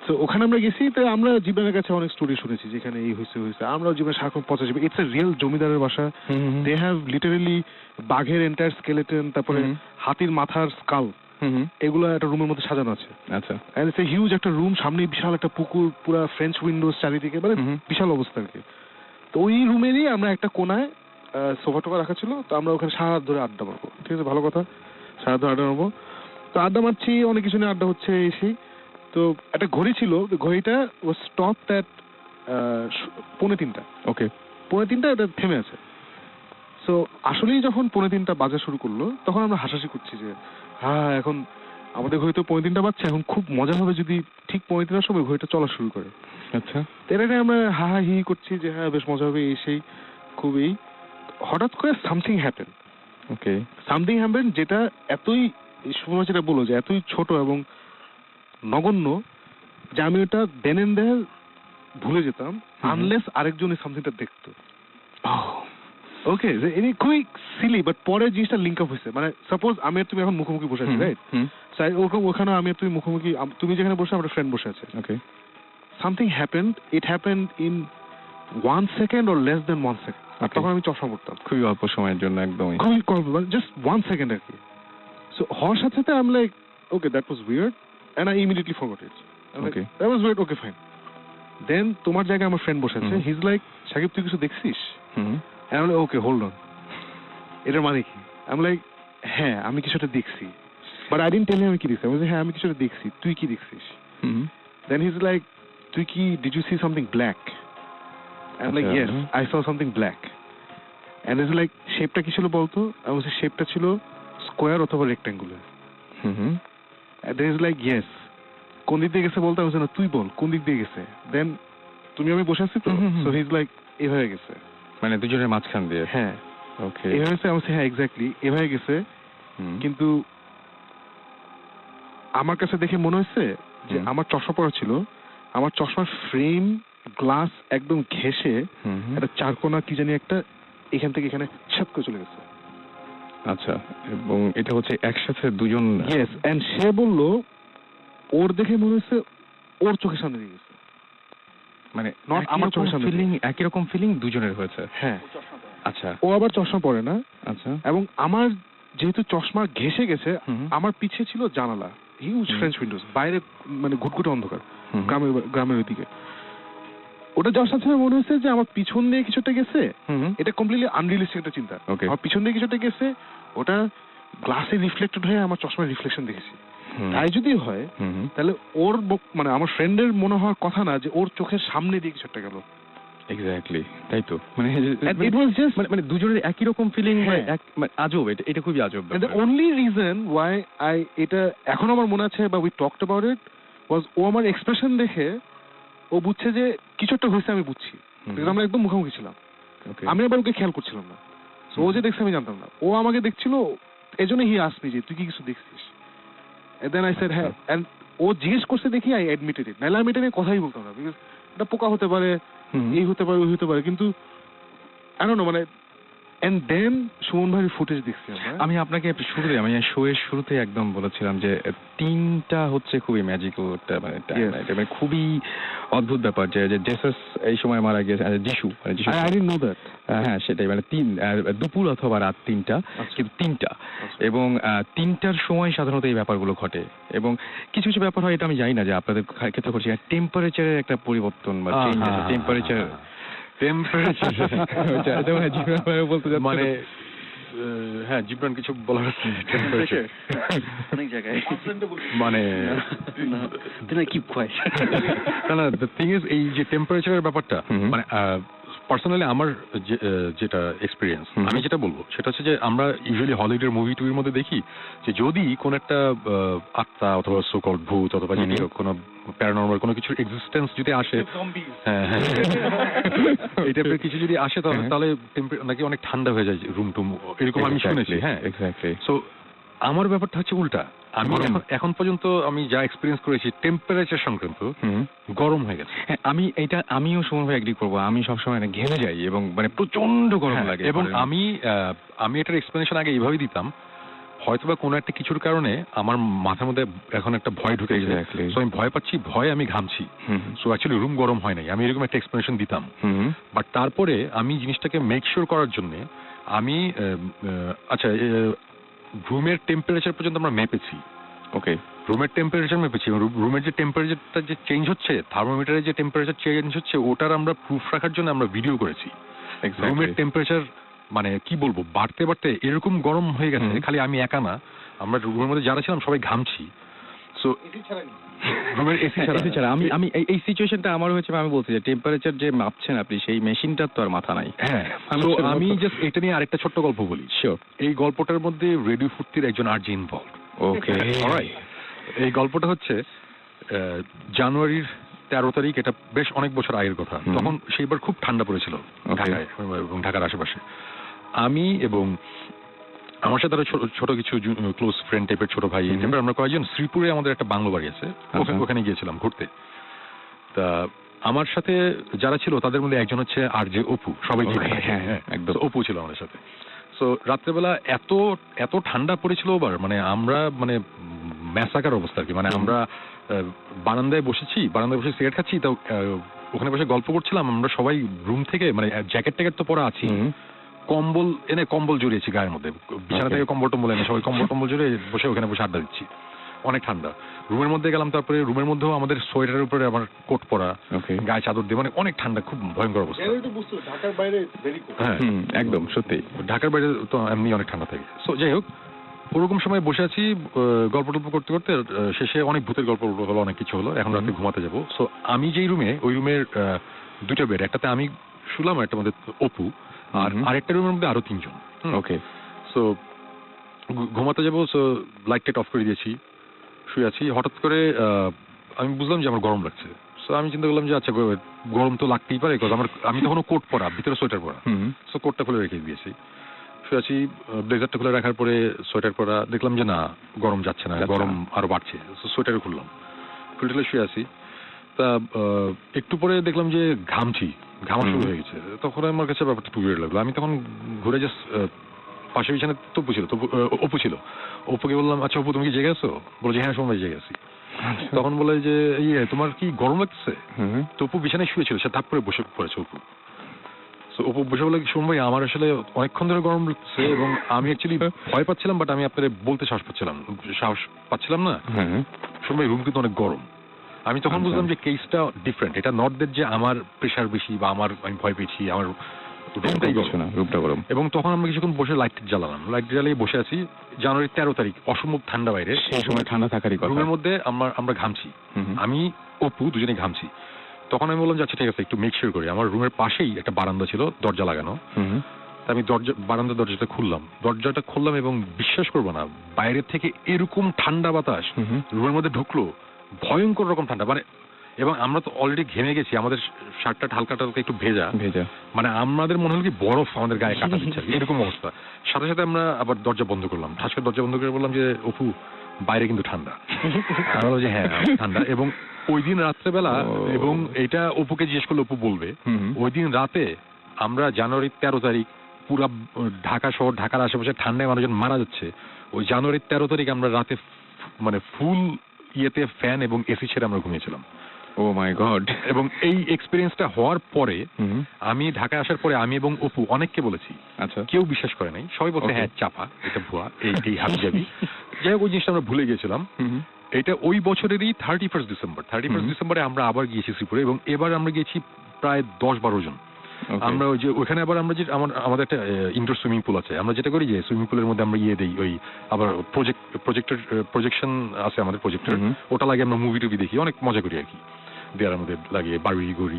তো ওখানে আমরা গেছি, তো আমরা জিবরানের কাছে অনেক স্টোরি শুনেছি যেখানে এই হয়েছে। আমরাও জীবনে সারাক্ষণ পচাছি, ইটস এ রিয়েল জমিদারের বাসা। দে হ্যাভ লিটারেলি বাঘের এন্টায়ার স্কেলেটন, তারপরে হাতির মাথার স্কাল, এগুলো একটা রুমের মধ্যে সাজানো আছে। আচ্ছা, এন্ড ইটস এ হিউজ একটা রুম, সামনে বিশাল একটা পুকুর, পুরো ফ্রেঞ্চ উইন্ডোজ চারিদিকে, মানে বিশাল অবস্থা আর কি। তো ওই রুমেরই আমরা একটা কোনায় সোফা টোফা রাখা ছিল, তো আমরা ওখানে সারা রাত ধরে আড্ডা মারবো। ঠিক আছে, ভালো কথা, সারা রাত ধরে আড্ডা মারবো। তো আড্ডা মারছি, অনেক কিছু নিয়ে আড্ডা হচ্ছে এসেই। তো একটা ঘড়ি ছিল, ঘড়িটা ও স্টপ দ্যাট 2:45। ওকে, 2:45 এটা থেমে আছে। সো আসলেই যখন 2:45 বাজা শুরু করলো, তখন আমরা হাসাহাসি করছি যে হ্যাঁ, এখন আমাদের ঘড়ি তো 2:45 বাজছে, এখন খুব মজা হবে যদি ঠিক 2:45 সময় ঘড়িটা চলা শুরু করে। আচ্ছা, এর আগে আমরা হা হি করছি যে হ্যাঁ বেশ মজা হবে সেই খুবই। হঠাৎ করে সামথিং হ্যাপেন। ওকে, সামথিং হ্যাপেন, যেটা এতই, সময় যেটা বলো যে এতই ছোট এবং নগণ্য যে আমি ওটা দেন এন্ড দেয়ার ভুলে যেতাম, আনলেস আরেকজন এই সামথিংটা দেখতো। ওকে, এনি খুবই সিলি, বাট পরে জিনিসটা লিঙ্ক আপ হয়েছে। মানে সাপোজ আমি আর তুমি এখন মুখোমুখি বসে আছি, রাইট? ওখানে আমি আর তুমি মুখোমুখি, তুমি যেখানে বসে আমার ফ্রেন্ড বসে আছে। Okay, something happened, it happened in 1 second or less than 1 second. তখন আমি চশমা পড়তাম, খুবই অল্প সময়ের জন্য, একদমই খুবই কম, জাস্ট 1 সেকেন্ড আর কি। সো হওয়ার সাথে সাথে আমি like okay, that was weird, and I immediately forgot it. Okay, that was weird, okay fine. Then তোমার জায়গায় আমার ফ্রেন্ড বসে আছে, হি ইজ লাইক, সাকিব তুই কিছু দেখছিস? এন্ড আমি লাইক ওকে, হোল্ড অন, এটার মানে কি? আমি লাইক হ্যাঁ, আমি কিছু একটা দেখছি, বাট আই ডিডন্ট টেল হিম আমি কি দেখছি। আমি বলছি হ্যাঁ, আমি কিছু একটা দেখছি, তুই কি দেখছিস? দেন হি ইজ লাইক, তুই কি, did you see something black? I'm like, yes, I saw something black. And it's like, শেপটা কি ছিল বলতো? আমি বলছি শেপটা ছিল স্কোয়ার অথবা rectangular. And then it's like, yes. কোন দিক দিয়ে গেছে বলতে? আমি বলছি না, তুই বল কোন দিক দিয়ে গেছে। দেন তুমি আমি বসে আছি তো, সো হি ইজ লাইক, এভাবে গেছে, মানে দুজনের মাঝখান দিয়ে। হ্যাঁ, ওকে, এভাবে গেছে। আমি বলছি হ্যাঁ, এক্স্যাক্টলি এভাবে গেছে। কিন্তু আমার কাছে দেখে মনে হয়েছে যে আমার চশমা পরা ছিল, আমার চশমার ফ্রেম গ্লাস একদম ঘেঁষে একটা চারকোনা কি জানি একটা এখান থেকে এখানে ছাপ করে চলে গেছে। আচ্ছা, এবং এটা হচ্ছে একসাথে দুজন? ইয়েস, এন্ড সে বলল ওর দেখে মনে হচ্ছে ওর চোখের সামনে দিয়ে গেছে, মানে নট আমার চোখের সামনে ফিলিং, একই রকম ফিলিং দুজনের হয়েছে? হ্যাঁ। আচ্ছা, ও আবার চশমা পরে না। আচ্ছা, এবং আমার যেহেতু চশমা ঘেসে গেছে, আমার পিছে ছিল জানালা, হিউজ ফ্রেঞ্চ উইন্ডোজ, বাইরে মানে ঘুটঘুটে অন্ধকার, গ্রামের ওইদিকে। ওটা যাওয়ার সাথে সাথে মনে হচ্ছে যে আমার পিছন দিয়ে কিছুটা গেছে। এটা কমপ্লিটলি আনরিয়েলিস্টিক একটা চিন্তা। আমার পিছন দিয়ে কিছুটা গেছে, ওটা গ্লাসে রিফ্লেক্টেড হয়ে আমার চশমার রিফ্লেকশন দেখেছি। তাই যদি হয় তাহলে ওর মানে আমার ফ্রেন্ডের মনে হওয়ার কথা না যে ওর চোখের সামনে দিয়ে কিছু একটা গেল। এক্স্যাক্টলি, তাই তো। মানে ইট ওয়াজ জাস্ট মানে দুজনের একই রকম ফিলিং, মানে আজব, এটা খুবই আজব। দ্য অনলি রিজন ওয়াই এটা এখন আমার মনে আছে বা উই টকড অ্যাবাউট ইট ওয়াজ ও আমার এক্সপ্রেশন দেখে ও বুঝছে যে কিছু একটা হয়েছে, আমি বুঝছি, আমরা একদম মুখোমুখি ছিলাম। আমি আবার ওকে খেয়াল করছিলাম না, ও যে দেখছে আমি জানতাম না, ও আমাকে দেখছিল, এই জন্য হি আস্কড মি যে তুই কি কিছু দেখছিস। দেন আই সেড হ্যাঁ, এন্ড ও জিজ্ঞেস করছে দেখি আই অ্যাডমিটেড ইট, নাহলে আমি এটা নিয়ে কথাই বলতাম না, বিকজ এটা পোকা হতে পারে, এই হতে পারে, ওই হতে পারে, কিন্তু আই ডোন্ট নো মানে। এন্ড দেন সুমন ভাইয়ের ফুটেজ দেখছি আমি আপনাকে শুরুতে, আমি শো এর শুরুতে একদম বলেছিলাম যে তিনটা হচ্ছে খুবই ম্যাজিক্যাল একটা মানে খুবই অদ্ভুত ব্যাপার যে জেসাস এই সময় মারা গিয়েছে, যিশু, আই ডিডন্ট নো দ্যাট। হ্যাঁ সেটাই, মানে দুপুর অথবা রাত 3টা, কিন্তু 3টা, এবং 3টার সময় সাধারণত এই ব্যাপারগুলো ঘটে। এবং কিছু কিছু ব্যাপার হয়, এটা আমি জানি না যে আপনাদের ক্ষেত্রে করছি, টেম্পারেচারের একটা পরিবর্তন বা চেঞ্জ আছে, টেম্পারেচার বলতে মানে হ্যাঁ, জিবরান কিছু বলার আছে? অনেক জায়গায় মানে কি কোয়াইট না, দ্য থিং ইজ এই যে টেম্পারেচারের ব্যাপারটা, মানে পার্সোনালি আমার যেটা এক্সপিরিয়েন্স, আমি যেটা বলবো সেটা হচ্ছে যে আমরা ইউজুয়ালি হলিউডের মুভি টুভির মধ্যে দেখি যে যদি কোন একটা আত্মা অথবা সোকল্ড ভূত অথবা যদি কোনো প্যারানর্মাল কোনো কিছুর এক্সিস্টেন্স যদি আসে, হ্যাঁ এই টাইপের কিছু যদি আসে, তাহলে নাকি অনেক ঠান্ডা হয়ে যায় রুম টুম, এরকম আমি শুনেছি। হ্যাঁ, এক্স্যাক্টলি। সো আমার ব্যাপারটা হচ্ছে উল্টা, আমি এখন পর্যন্ত আমি যা এক্সপিরিয়েন্স করেছি টেম্পারেচার সংক্রান্ত, গরম হয়ে গেছে। হ্যাঁ, আমিও সুমন ভাই এগ্রি করবো, আমি সবসময় ঘেমে যাই এবং মানে প্রচন্ড গরম লাগে। এবং আমি এটার এক্সপ্লেনেশন আগে এইভাবেই দিতাম, হয়তোবা কোনো একটা কিছুর কারণে আমার মাথার মধ্যে এখন একটা ভয় ঢুকে গেছে, সো আমি ভয় পাচ্ছি, ভয় আমি ঘামছি, সো অ্যাকচুয়ালি রুম গরম হয় নাই, আমি এরকম একটা এক্সপ্লেনেশন দিতাম। বাট তারপরে আমি জিনিসটাকে মেক শিওর করার জন্য আমি আচ্ছা রুমের টেম্পারেচার পর্যন্ত আমরা মেপেছি। ওকে, রুমের টেম্পারেচার মেপেছি, রুমের যে টেম্পারেচারটা যে চেঞ্জ হচ্ছে, থার্মোমিটারের যে টেম্পারেচার চেঞ্জ হচ্ছে, ওটার আমরা প্রুফ রাখার জন্য আমরা ভিডিও করেছি। রুমের টেম্পারেচার মানে কি বলবো, বাড়তে বাড়তে এরকম গরম হয়ে গেছে, খালি আমি একা না, আমরা রুমের মধ্যে যারা ছিলাম সবাই ঘামছি। সো রুমের এসি ছাড়া আমি এই সিচুয়েশনটা আমার হয়েছে, আমি বলছি যে টেম্পারেচার যে মাপছেন আপনি, সেই মেশিনটার তো আর মাথা নাই। হ্যাঁ, আমি জাস্ট এটা নিয়ে আরেকটা ছোট্ট গল্প বলি। শিওর। এই গল্পটার মধ্যে রেডিও ফুর্তির একজন আরজি ইনভলভ। ওকে, অলরাইট। এই গল্পটা হচ্ছে জানুয়ারির 13 তারিখ, এটা বেশ অনেক বছর আগের কথা। তখন সেইবার খুব ঠান্ডা পড়েছিল ঢাকায় এবং ঢাকার আশেপাশে। আমি এবং আমার সাথে আরো ছোট কিছু ক্লোজ ফ্রেন্ড টাইপের ছোট ভাই টাইপের আমরা কয়েকজন শ্রীপুরে আমাদের একটা বাংলো বাড়ি আছে, ওখানে গিয়েছিলাম ঘুরতে। তা আমার সাথে যারা ছিল তাদের মধ্যে একজন হচ্ছে আর যে অপু, সবাই একদম অপু ছিল আমাদের সাথে। সো রাত্রেবেলা এত ঠান্ডা পড়েছিল ওবার, মানে আমরা মানে ম্যাসাকার অবস্থা আর কি, মানে আমরা বারান্দায় বসে সিগারেট খাচ্ছি, তো ওখানে বসে গল্প করছিলাম আমরা সবাই রুম থেকে, মানে জ্যাকেট ট্যাকেট তো পরা আছি, কম্বল এনে কম্বল জড়িয়েছি গায়ের মধ্যে, বিছানা থেকে কম্বল টম্বল এনে সবাই কম্বল জড়িয়ে বসে ওখানে বসে আড্ডা দিচ্ছি, অনেক ঠান্ডা। রুমের মধ্যে গেলাম, তারপরে রুমের মধ্যেও আমাদের সোয়েটারের উপরে আমার কোট পরা, গায়ে চাদর দিয়ে, মানে অনেক ঠান্ডা, খুব ভয়ঙ্কর অবস্থা। ঢাকার বাইরে হ্যাঁ একদম সত্যি, ঢাকার বাইরে তো এমনি অনেক ঠান্ডা থাকে। সো যাই হোক, ওরকম সময় বসে আছি গল্প টল্প করতে করতে, শেষে অনেক ভূতের গল্প হলো, অনেক কিছু হলো, এখন রাতে ঘুমাতে যাবো। সো আমি যেই রুমে, ওই রুমের দুটো বেড, একটাতে আমি শুলাম, একটা মধ্যে অপু, আর আরেকটা রুমের মধ্যে আরো 3 জন। ওকে, সো ঘুমাতে যাবো, সো লাইট অফ করে দিয়েছি, শুয়ে আছি। হঠাৎ করে আমি বুঝলাম যে আমার গরম লাগছে। সো আমি চিন্তা করলাম যে আচ্ছা গরম তো লাগতেই পারে, আমি তখনও কোট পরা, ভিতরে সোয়েটার পরা। সো কোটটা খুলে রেখে দিয়েছি, শুয়ে আছি। ব্লেজারটা খুলে রাখার পরে সোয়েটার পরা, দেখলাম যে না, গরম যাচ্ছে না, গরম আরো বাড়ছে। সোয়েটার খুললাম, খুলে শুয়ে আছি। তা একটু পরে দেখলাম যে ঘামা শুরু হয়ে গেছে। তখন আমার কাছে ব্যাপারটা একটু উইয়ার্ড লাগলো। আমি তখন ঘুরে জাস্ট পাশের বিছানে তপু ছিল, অপু ছিল। অপুকে বললাম আচ্ছা অপু তুমি কি জেগে আছো? বলে যে হ্যাঁ সুমন ভাই জেগে আছি। তখন বলে যে ইয়ে তোমার কি গরম লাগছে? তো অপু বিছানায় শুয়েছিল, সে ধাপ করে বসে পড়েছে অপু। তো অপু বসে বলে সুমন ভাই আমার আসলে অনেকক্ষণ ধরে গরম লাগছে এবং আমি অ্যাকচুয়ালি ভয় পাচ্ছিলাম, বাট আমি আপনাদের বলতে সাহস পাচ্ছিলাম না। সুমন ভাই রুম কিন্তু অনেক গরম। আমি তখন বুঝলাম যে কেসটা ডিফারেন্ট, এটা নট দ্যাট যে আমার প্রেশার বেশি বা আমি ভয় পেয়েছি, আমার রুমটা গরম। এবং তখন আমরা কিছুক্ষণ বসে লাইট জ্বালালাম, লাইট জ্বালিয়ে বসে আছি। জানুয়ারি 13 তারিখ, অসম্ভব ঠান্ডা বাইরে, সেই সময় ঠান্ডা থাকারই কথা। রুমের মধ্যে আমরা ঘামছি, আমি অপু দুজনেই ঘামছি। তখন আমি বললাম যে আচ্ছা ঠিক আছে একটু মেক শিওর করি। আমার রুমের পাশেই একটা বারান্দা ছিল, দরজা লাগানো। আমি বারান্দার দরজাটা খুললাম এবং বিশ্বাস করবো না, বাইরের থেকে এরকম ঠান্ডা বাতাস রুমের মধ্যে ঢুকলো, ভয়ঙ্কর রকম ঠান্ডা। মানে এবং আমরা তো অলরেডি ঘেমে গেছি, আমাদের শার্টটা হালকা একটু ভেজা, মানে আমাদের মনে হলো কি বরফ আমাদের গায়ে কাটা দিচ্ছে, এরকম অবস্থা। সাথে সাথে আমরা আবার দরজা বন্ধ করলাম, ঠাস করে দরজা বন্ধ করে বললাম যে অপু বাইরে কিন্তু ঠান্ডা। আমরা বললাম যে হ্যাঁ ঠান্ডা। এবং ওই দিন রাত্রেবেলা, এবং এটা অপুকে জিজ্ঞেস করলে অপু বলবে, ওই দিন রাতে আমরা জানুয়ারি 13 তারিখ পুরা ঢাকা শহর, ঢাকার আশেপাশে ঠান্ডায় মানুষজন মারা যাচ্ছে, ওই জানুয়ারি 13 তারিখ আমরা রাতে মানে ফুল ইয়েতে ফ্যান এবং এসি ছেড়ে আমরা ঘুমিয়েছিলাম। ও মাই গড। এবং এই এক্সপেরিয়েন্সটা হওয়ার পরে আমি ঢাকায় আসার পরে আমি এবং অপু অনেককে বলেছি, আচ্ছা কেউ বিশ্বাস করে নাই, সবাই বলছে হ্যাঁ চাপা, এটা ভুয়া, এই হাবি যাবি। যাই হোক ওই জিনিসটা আমরা ভুলে গেছিলাম। এটা ওই বছরেরই 31 ডিসেম্বরে আমরা আবার গিয়েছি শ্রীপুরে, এবং এবার আমরা গিয়েছি প্রায় 10-12 জন। আমরা ওই যে ওখানে আবার আমরা যে আমাদের একটা ইনডোর সুইমিং পুল আছে, আমরা যেটা করি যে সুইমিং পুলের মধ্যে আমরা দেই ওই আবার প্রজেকশন আছে আমাদের প্রজেক্টর, ওটা লাগে আমরা মুভি টুভি দেখি, অনেক মজা করি আর কি, দেয়ার মধ্যে লাগিয়ে বাড়ি করি।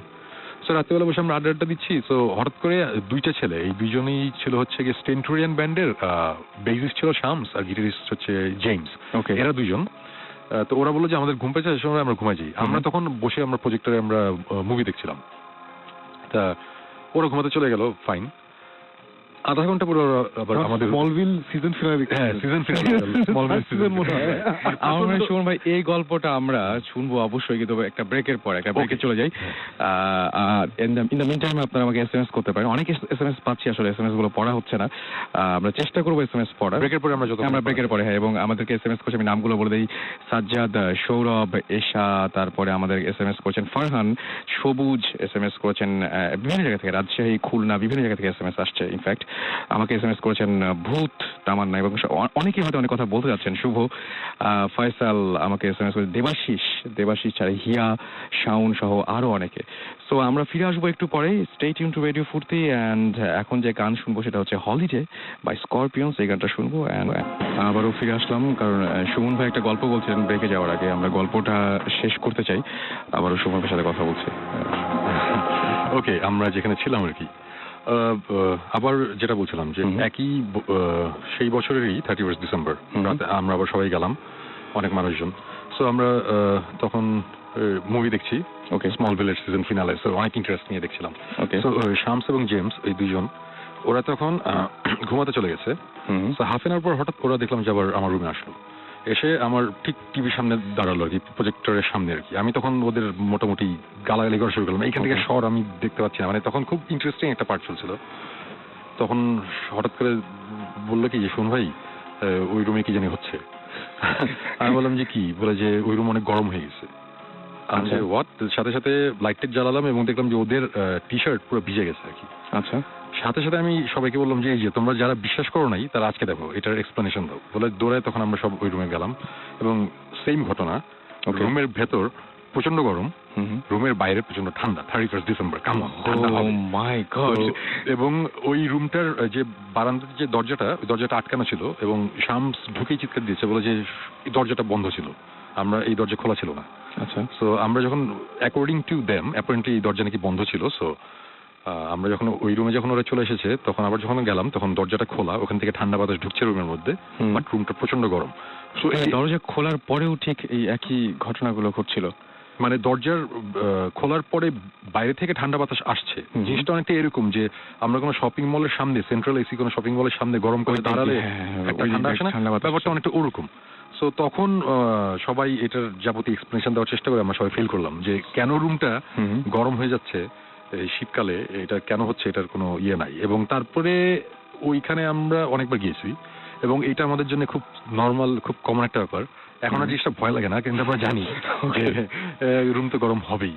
সো রাত্রেবেলা বসে আমরা আড্ডা দিচ্ছি। তো হঠাৎ করে দুইটা ছেলে, এই দুইজনেই ছিল হচ্ছে গিয়ে স্টেন্টোরিয়ান ব্যান্ডের, বেসিস্ট ছিল শামস আর গিটারিস্ট হচ্ছে জেমস, এরা দুইজন। তো ওরা বললো যে আমাদের ঘুম পেয়েছে, সেই সময় আমরা ঘুমাই যাই। আমরা তখন বসে আমরা প্রজেক্টরে আমরা মুভি দেখছিলাম। তা ওরা ঘুমাতে চলে গেল, ফাইন। আধা ঘন্টা পরে আবার আমাদের স্মলভিল সিজন ফিনালে, হ্যাঁ সিজন ফিনালে স্মলভিল সিজন মনে হয়। আমার সুমন ভাই এই গল্পটা আমরা শুনবো অবশ্যই, কিন্তু একটা ব্রেকের পরে, একটা ব্রেকে চলে যাই। ইন দ্য মিন টাইম আপনারা আমাকে এসএমএস করতে পারেন, অনেক এসএমএস পাচ্ছি, আসলে এসএমএস গুলো পড়া হচ্ছে না, আমরা চেষ্টা করবো এসএমএস পড়া ব্রেকের পরে আমরা ব্রেকের পরে। হ্যাঁ, এবং আমাদেরকে এসএমএস করছে, আমি নামগুলো বলে দিই, সাজ্জাদ, সৌরভ, এশা, তারপরে আমাদের এসএমএস করছেন ফারহান, সবুজ এসএমএস করেছেন বিভিন্ন জায়গা থেকে, রাজশাহী, খুলনা, বিভিন্ন জায়গা থেকে এসএমএস আসছে। ইনফ্যাক্ট আমাকে এসএমএস করেছেন ভূত, তামান্না, এবং অনেকেই হয়তো অনেক কথা বলতে যাচ্ছেন, শুভ, ফয়সাল আমাকে এসএমএস করেছেন, দেবাশিস ছাড়া হিয়া, শাউন সহ আরো অনেকে। সো আমরা ফিরে আসবো একটু পরে, স্টে টিউন টু রেডিও ফুর্তি। অ্যান্ড এখন যে গান শুনবো সেটা হচ্ছে হলিডে বাই স্করপিয়ন্স, এই গানটা শুনবো। অ্যান্ড আবারও ফিরে আসলাম, কারণ সুমন ভাই একটা গল্প বলছিলেন ব্রেকে যাওয়ার আগে, আমরা গল্পটা শেষ করতে চাই, আবারও সুমন ভাইয়ের সাথে কথা বলছি। ওকে, আমরা যেখানে ছিলাম আর কি, আবার যেটা বলছিলাম যে একই সেই বছরেরই 31 ডিসেম্বর রাতে আমরা আবার সবাই গেলাম, অনেক মানুষজন। সো আমরা তখন মুভি দেখছি, ওকে, স্মলভিলের সিজন ফিনালে। সো অনেক ইন্টারেস্ট নিয়ে দেখছিলাম। সো শামস এবং জেমস, এই দুইজন, ওরা তখন ঘুমাতে চলে গেছে। সো হাফ এন আওয়ার পর হঠাৎ ওরা দেখলাম যে আবার আমার রুমে আসলো, এসে আমার ঠিক টিভির সামনে দাঁড়ালো আর কি, প্রজেক্টরের সামনে আর কি। আমি তখন ওদের মোটামুটি গালাগালি করা শুরু করলাম, এইখান থেকে শহর আমি দেখতে পাচ্ছি না, মানে তখন খুব ইন্টারেস্টিং একটা পার্ট চলছিল। তখন হঠাৎ করে বললো কি যে শোন ভাই, ওই রুমে কি জানি হচ্ছে। আমি বললাম যে কি, বলে যে ওই রুম অনেক গরম হয়ে গেছে। আচ্ছা হোয়াট? সাথে সাথে লাইট জ্বালালাম এবং দেখলাম যে ওদের টি শার্ট পুরো ভিজে গেছে আর কি। আচ্ছা, সাথে সাথে আমি সবাইকে বললাম যে এই যে তোমরা যারা বিশ্বাস করো নাই তারা আজকে দেখো, এটার এক্সপ্লেনেশন দাও বলে দৌড়ায়। তখন আমরা সব ওই রুমে গেলাম এবং সেম ঘটনা, রুমের ভেতর প্রচন্ড গরম, রুমের বাইরে প্রচন্ড ঠান্ডা। 31 ডিসেম্বর, কেমন ঠান্ডা হবে। মাই গড। এবং ওই রুমটার যে বারান্দার যে দরজাটা, ওই দরজাটা আটকানো ছিল এবং শামস ঢুকেই চিৎকার দিয়েছে, বলে যে দরজাটা বন্ধ ছিল, আমরা এই দরজা খোলা ছিল না। আচ্ছা, সো আমরা যখন অ্যাকর্ডিং টু দেম অ্যাপারেন্টলি এই দরজা নাকি বন্ধ ছিল। সো আমরা যখন ওই রুমে যখন ওরা চলে এসেছে, তখন আবার যখন গেলাম তখন দরজাটা খোলা, ওখান থেকে ঠান্ডা বাতাস ঢুকছে রুমের মধ্যে, বাট রুমটা প্রচন্ড গরম। সো এই দরজা খোলার পরেও ঠিক এই একই ঘটনাগুলো ঘটছিল, মানে দরজার খোলার পরে বাইরে থেকে ঠান্ডা বাতাস আসছে। জিনিসটা অনেকটা এরকম যে আমরা কোনো শপিং মলের সামনে, সেন্ট্রাল এসি কোনো শপিং মলের সামনে গরম করে দাঁড়ালে একটা ঠান্ডা আসে না, ব্যাপারটা অনেকটা ওরকম। সো তখন সবাই এটার যাবতীয় এক্সপ্লেনেশন দেওয়ার চেষ্টা করে, আমরা সবাই ফিল করলাম যে কেন রুমটা গরম হয়ে যাচ্ছে এই শীতকালে, এটা কেন হচ্ছে, এটার কোনো ইয়ে নাই। এবং তারপরে ওইখানে আমরা অনেকবার গিয়েছি এবং এটা আমাদের জন্য খুব নর্মাল, খুব কমন একটা ব্যাপার। এখন আর জিনিসটা ভয় লাগে না, কিন্তু আমরা জানি যে রুম তো গরম হবেই,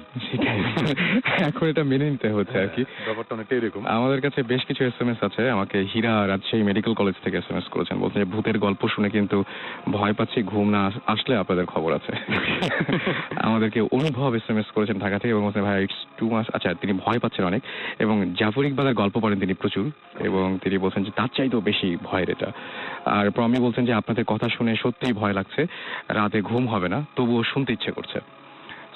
এখন এটা মেনে নিতে হচ্ছে আর কি। ব্যাপারটা অনেকটা এরকম। আমাদের কাছে বেশ কিছু SMS আছে, আমাকে হীরা রাজশাহী মেডিকেল কলেজ থেকে SMS করেছেন, বলছেন যে ভূতের গল্প শুনে কিন্তু ভয় পাচ্ছি, ঘুম না আসলে আপনাদের খবর আছে। আমাদেরকে অনুভব SMS করেছেন ঢাকা থেকে এবং বলছেন ভাই ইটস টু মাস। আচ্ছা, তিনি ভয় পাচ্ছেন অনেক এবং জাফর ইকবালের গল্প পড়েন তিনি প্রচুর, এবং তিনি বলছেন যে তার চাইতেও বেশি ভয়ের এটা। আর প্রমি বলছেন যে আপনাদের কথা শুনে সত্যিই ভয় লাগছে, রাতে ঘুম হবে না, তবুও শুনতে ইচ্ছে করছে।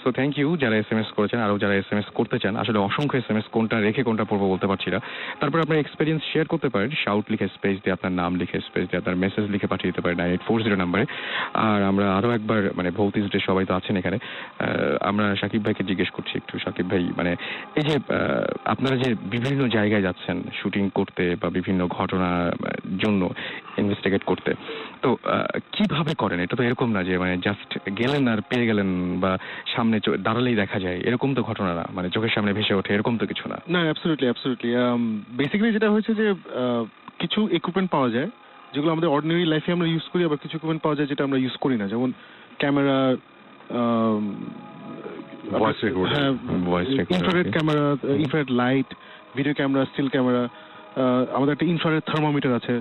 সো থ্যাংক ইউ যারা SMS করেছেন, আরও যারা SMS করতে চান। আসলে অসংখ্য SMS, কোনটা রেখে কোনটা পড়বো বলতে পারছি না। তারপর আপনার এক্সপিরিয়েন্স শেয়ার করতে পারেন, শাউট লিখে স্পেস দিয়ে আপনার নাম লিখে স্পেস দিয়ে আপনার মেসেজ লিখে পাঠিয়ে দিতে পারেন 9840 নাম্বারে। আর আমরা আরও একবার মানে ভৌতিক ডে সবাই তো আছেন এখানে, আমরা সাকিব ভাইকে জিজ্ঞেস করছি একটু। সাকিব ভাই, মানে এই যে আপনারা যে বিভিন্ন জায়গায় যাচ্ছেন শুটিং করতে বা বিভিন্ন ঘটনার জন্য ইনভেস্টিগেট করতে, তো কিভাবে করেন? এটা তো এরকম না যে মানে জাস্ট গেলেন আর পেয়ে গেলেন বা সামনে দাঁড়ালেই দেখা যায়, এরকম তো ঘটনা না, মানে চোখের সামনে ভেসে ওঠে এরকম তো কিছু না। না, অ্যাবসলিউটলি অ্যাবসলিউটলি। বেসিক্যালি যেটা হয়েছে যে কিছু ইকুইপমেন্ট পাওয়া যায় যেগুলো আমাদের অর্ডিনারি লাইফে আমরা ইউজ করি, আবার কিছু ইকুইপমেন্ট পাওয়া যায় যেটা আমরা ইউজ করি না, যেমন camera, voice record, infrared camera, infrared light, video camera, still camera, আমাদের একটা ইনফ্রারেড থার্মোমিটার আছে,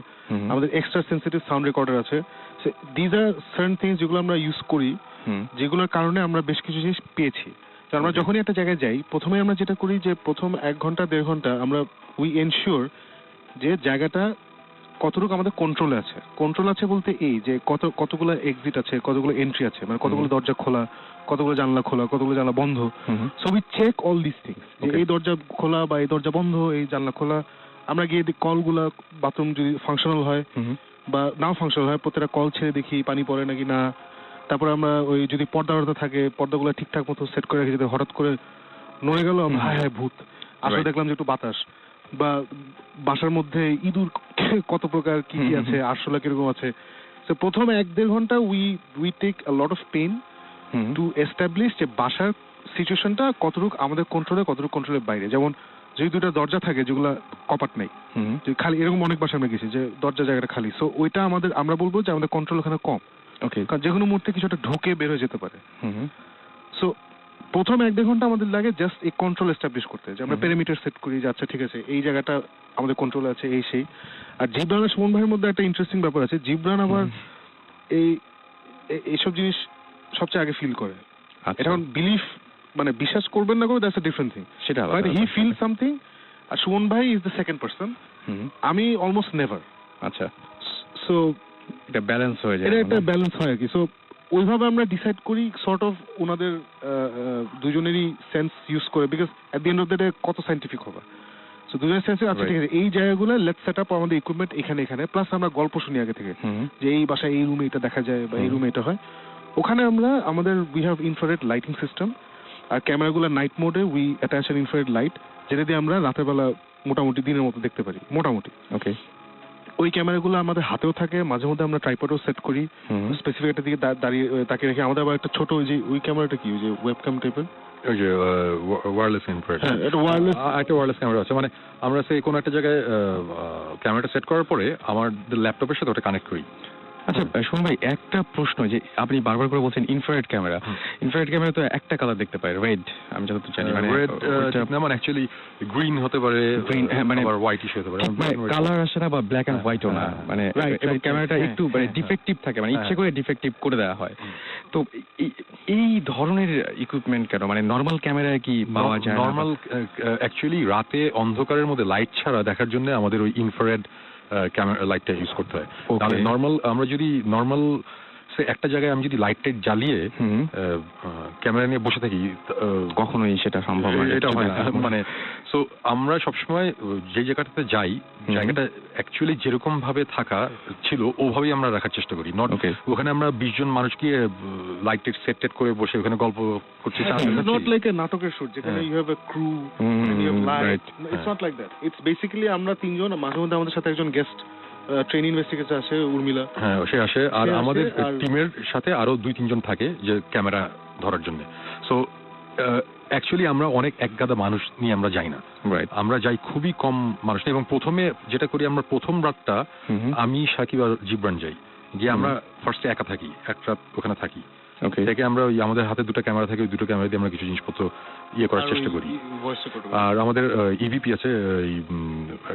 আমাদের এক্সট্রা সেন্সিটিভ সাউন্ড রেকর্ডার আছে। দিজ আর সার্টেন থিংস যেগুলো আমরা ইউজ করি, যেগুলোর কারণে আমরা বেশ কিছু জিনিস পেয়েছি। তো আমরা যখনই একটা জায়গায় যাই, প্রথমে আমরা যেটা করি যে প্রথম 1 ঘন্টা 1.5 ঘন্টা আমরা উই এনশিওর যে জায়গাটা কতটুকু আমাদের কন্ট্রোলে আছে। কন্ট্রোল আছে বলতে এই যে কতগুলো এক্সিট আছে, কতগুলো এন্ট্রি আছে, মানে কতগুলো দরজা খোলা, কতগুলো জানলা খোলা, কতগুলো জানলা বন্ধ। So we check all this things, যে এই দরজা খোলা বা এই দরজা বন্ধ, এই জানলা খোলা। আমরা গিয়ে কলগুলা, বাথরুম যদি ফাংশনাল হয় বা নাও ফাংশনাল হয়, প্রত্যেকটা কল ছেড়ে দেখি পানি পড়ে নাকি না। তারপরে আমরা ওই যদি পর্দা থাকে, পর্দাগুলো ঠিকঠাক মতো সেট করে রাখি, যদি হঠাৎ করে নড়ে গেল হায় হায় ভূত, আসলে দেখলাম যে একটু বাতাস। বা বাসার মধ্যে ইঁদুর কত প্রকার কি কি আছে, আরশোলা কিরকম আছে। তো প্রথম 1-1.5 ঘন্টা we take a lot of pain to establish যে বাসার সিচুয়েশনটা কতটুকু আমাদের কন্ট্রোলে, কতটুকু কন্ট্রোলের বাইরে। যেমন যদি 2টা দরজা থাকে যেগুলো কপাট নেই, খালি, এরকম অনেক বাসা আমরা গেছি যে দরজা জায়গাটা খালি। সো ওইটা আমাদের, আমরা বলবো যে আমাদের কন্ট্রোল ওখানে কম। ওকে, কারণ যে কোনো মুহূর্তে কিছু একটা ঢোকে বের হয়ে যেতে পারে। সো প্রথম 1-1.5 ঘন্টা আমাদের লাগে জাস্ট এই কন্ট্রোল এস্টাবলিশ করতে, যে আমরা পেরিমিটার সেট করি যে আচ্ছা ঠিক আছে এই জায়গাটা আমাদের কন্ট্রোলে আছে, এই সেই। আর জিবরান আর সুমন ভাইয়ের মধ্যে একটা ইন্টারেস্টিং ব্যাপার আছে, জিবরান আবার এইসব জিনিস সবচেয়ে আগে ফিল করে। এটা এখন বিলিফ, মানে বিশ্বাস করবেন না করবেন, দ্যাটস আ ডিফারেন্ট থিং। সেটা হি ফিল সামথিং। আর সুমন ভাই ইজ দ্য সেকেন্ড পারসন, আমি অলমোস্ট নেভার। আচ্ছা, সো এটা ব্যালেন্স হয়ে যায়, এটা একটা ব্যালেন্স হয় আর কি। সো ওইভাবে আমরা ডিসাইড করি সর্ট অফ ওনাদের দুজনেরই সেন্স ইউজ করে, because at the end of the day কত সাইন্টিফিক হবে। সো দুজনের সেন্সে আচ্ছা ঠিক আছে এই জায়গাগুলো লেটস সেট আপ আমাদের ইকুইপমেন্ট এখানে, প্লাস আমরা গল্প শুনি আগে থেকে যে এই বাসায় এই রুমে এটা দেখা যায় বা এই রুমে এটা হয়। ওখানে আমরা আমাদের we have infrared lighting system, আর ক্যামেরাগুলো নাইট মোডে we attach an infrared light, যেটা দিয়ে আমরা রাতের বেলা মোটামুটি দিনের মতো দেখতে পারি মোটামুটি। ওকে, ওই ক্যামেরাগুলো আমাদের হাতেও থাকে, মাঝে মধ্যে আমরা ট্রাইপডও সেট করি স্পেসিফিক একটা দিকে দাঁড়িয়ে তাকিয়ে রেখে। আমাদের আবার একটা ছোট ওই যে ওই ক্যামেরাটা কি, ওই যে ওয়েবক্যাম টাইপের, ওই যে ওয়্যারলেস ইনফ্রারেড, এটা ওয়্যারলেস, একটা ওয়্যারলেস ক্যামেরা আছে। মানে আমরা সেই কোনো একটা জায়গায় ক্যামেরাটা সেট করার পরে আমার ল্যাপটপের সাথে ওটা কানেক্ট করি। আচ্ছা শুনুন ভাই, একটা প্রশ্ন, যে আপনি বারবার করে বলছেন ইনফ্রারেড ক্যামেরা, ইনফ্রারেড ক্যামেরা তো একটা কালার দেখতে পাই, রেড, আমি যতদূর জানি। মানে রেড না, মানে অ্যাকচুয়ালি গ্রিন হতে পারে, গ্রিন, মানে আবার হোয়াইটিশ হতে পারে, কালার আসে না, বা ব্ল্যাক এন্ড হোয়াইটও না, মানে এবং ক্যামেরাটা একটু মানে ডিফেক্টিভ থাকে, মানে ইচ্ছে করে ডিফেক্টিভ করে দেওয়া হয়। তো এই ধরনের ইকুইপমেন্ট কেন, মানে নরমাল ক্যামেরায় কি পাওয়া যায়? নরমাল অ্যাকচুয়ালি রাতে অন্ধকারের মধ্যে লাইট ছাড়া দেখার জন্য আমাদের ওই ইনফ্রারেড ক্যামেরা লাইটটা ইউজ করতে হয়। তাহলে নরমাল, আমরা যদি নরমাল একটা জায়গায় আমি যদি লাইট জ্বালিয়ে ক্যামেরা নিয়ে বসে থাকি, কখনোই সেটা সম্ভব না, এটা হয় না। মানে সো আমরা সবসময় যে জায়গাটাতে যাই, জায়গাটা অ্যাকচুয়ালি যেরকম ভাবে থাকা ছিল ওভাবেই আমরা রাখার চেষ্টা করি। নট ওখানে আমরা 20 জন মানুষকে লাইট সেট করে বসে ওখানে গল্প করছি, নট লাইক এ নাটকের শুট যেখানে you have a crew, you have light, it's not like that. It's basically আমরা তিনজন, মাঝে মধ্যে আমাদের সাথে একজন গেস্ট ট্রেন ইনভেস্টিগেটর আসে, উর্মিলা, হ্যাঁ সে আসে, আর আমাদের টিমের সাথে আরো 2-3 জন থাকে যে ক্যামেরা ধরার জন্য। সো অ্যাকচুয়ালি আমরা অনেক একগাদা মানুষ নিয়ে আমরা যাই না, আমরা যাই খুবই কম মানুষ নিয়ে। এবং প্রথমে যেটা করি, আমরা প্রথম রাতটা আমি সাকিব আর জিবরান যাই, গিয়ে আমরা ফার্স্টে একা থাকি, এক রাত ওখানে থাকি, থেকে আমরা ওই আমাদের হাতে দুটো ক্যামেরা থাকে, ওই দুটো ক্যামেরা দিয়ে আমরা কিছু জিনিসপত্র ইয়ে করার চেষ্টা করি। আর আমাদের ইভিপি আছে,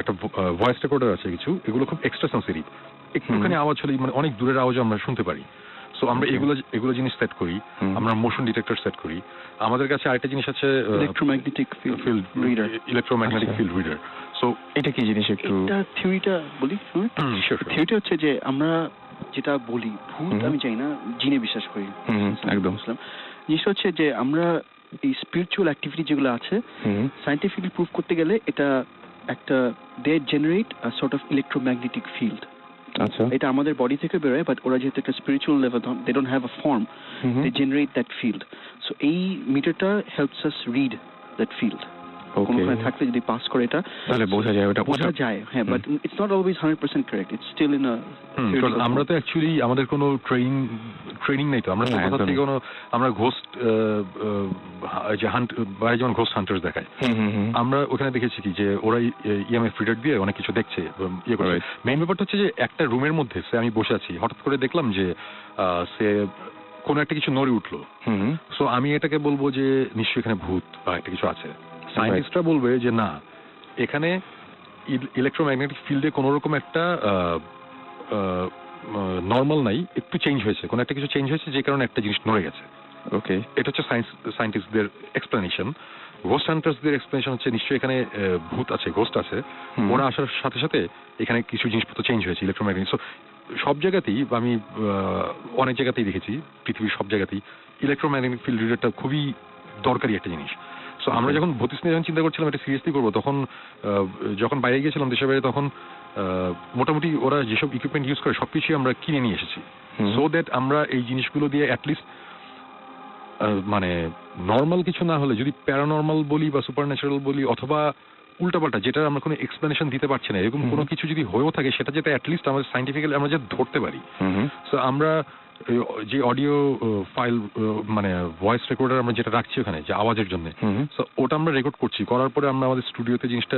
একটা ভয়েস রেকর্ডার আছে কিছু, এগুলো খুব এক্সট্রা সেন্সিটিভ, একটুখানি আওয়াজ হলে মানে অনেক দূরের আওয়াজ আমরা শুনতে পারি। সো আমরা এগুলো জিনিস সেট করি, আমরা মোশন ডিটেক্টর সেট করি। আমাদের কাছে আরেকটা জিনিস আছে electromagnetic field reader, electromagnetic field reader. So এটা কি জিনিস একটু থিওরিটা বলি। থিওরিটা হচ্ছে যে আমরা যেটা বলি ভূত, আমি চাই না, জিনে বিশ্বাস করি একদম। জিনিসটা হচ্ছে যে আমরা এই স্পিরিচুয়াল অ্যাক্টিভিটি যেগুলো আছে সায়েন্টিফিকলি প্রুভ করতে গেলে এটা একটা they generate a sort of electromagnetic field. আচ্ছা, এটা আমাদের বডি থেকে বেরোয়, বাট ওরা যেহেতু একটা spiritual level, they don't have a form, they generate that field. So এই মিটারটা helps us read that field. কোনখানে থাকলে যদি পাস করে এটা তাহলে বোঝা যায়, ওটা বোঝা যায়। হ্যাঁ, but it's not always 100% correct, it's still in a. আমরা তো অ্যাকচুয়ালি আমাদের কোনো ট্রেনিং নেই তো, আমরা কোথা থেকে কোনো আমরা ঘোস্ট যে হান্ট বাইরে যেমন ঘোস্ট হান্টার্স দেখায়, আমরা ওখানে দেখেছি কি যে ওরা ইএমএফ রিডার দিয়ে অনেক কিছু দেখছে, ইয়ে করে। মেইন ব্যাপারটা হচ্ছে যে একটা রুমের মধ্যে সে আমি বসে আছি, হঠাৎ করে দেখলাম যে সে কোনো একটা কিছু নড়ে উঠলো। সো আমি এটাকে বলবো যে নিশ্চয়ই এখানে ভূত বা একটা কিছু আছে। সায়েন্টিস্টরা বলবে যে না, এখানে ইলেকট্রোম্যাগনেটিক ফিল্ডে কোনো রকম একটা নর্মাল নাই, একটু চেঞ্জ হয়েছে, কোনো একটা কিছু চেঞ্জ হয়েছে যে কারণে একটা জিনিস নড়ে গেছে। ওকে, এটা হচ্ছে সায়েন্টিস্টদের এক্সপ্লেনেশন। ঘোস্ট হান্টার্সদের এক্সপ্লেনেশন হচ্ছে নিশ্চয়ই এখানে ভূত আছে, ঘোস্ট আছে, ওরা আসার সাথে সাথে এখানে কিছু জিনিসপত্র চেঞ্জ হয়েছে ইলেকট্রোম্যাগনেটিক। সো সব জায়গাতেই আমি অনেক জায়গাতেই দেখেছি, পৃথিবীর সব জায়গাতেই ইলেকট্রোম্যাগনেটিক ফিল্ড রিডারটা খুবই দরকারি একটা জিনিস। সো আমরা যখন ভূতিস নিয়ে যখন চিন্তা করছিলাম এটা সিরিয়াসলি করবো, তখন যখন বাইরে গিয়েছিলাম দেশের বাইরে, তখন মোটামুটি ওরা যেসব ইকুইপমেন্ট ইউজ করে সবকিছুই আমরা কিনে নিয়ে এসেছি, সো দ্যাট আমরা এই জিনিসগুলো দিয়ে অ্যাটলিস্ট মানে নর্মাল কিছু না হলে, যদি প্যারানর্মাল বলি বা সুপার ন্যাচারাল বলি, অথবা উল্টাপাল্টা যেটা আমরা কোনো এক্সপ্লেনেশন দিতে পারছি না, এরকম কোনো কিছু যদি হয়েও থাকে, সেটা যাতে অ্যাটলিস্ট আমাদের সাইন্টিফিক্যালি আমরা যাতে ধরতে পারি। সো আমরা যে অডিও ফাইল মানে ভয়েস রেকর্ডার আমরা যেটা রাখছি ওখানে যে আওয়াজের জন্য, সো ওটা আমরা রেকর্ড করছি, করার পরে আমরা আমাদের স্টুডিওতে জিনিসটা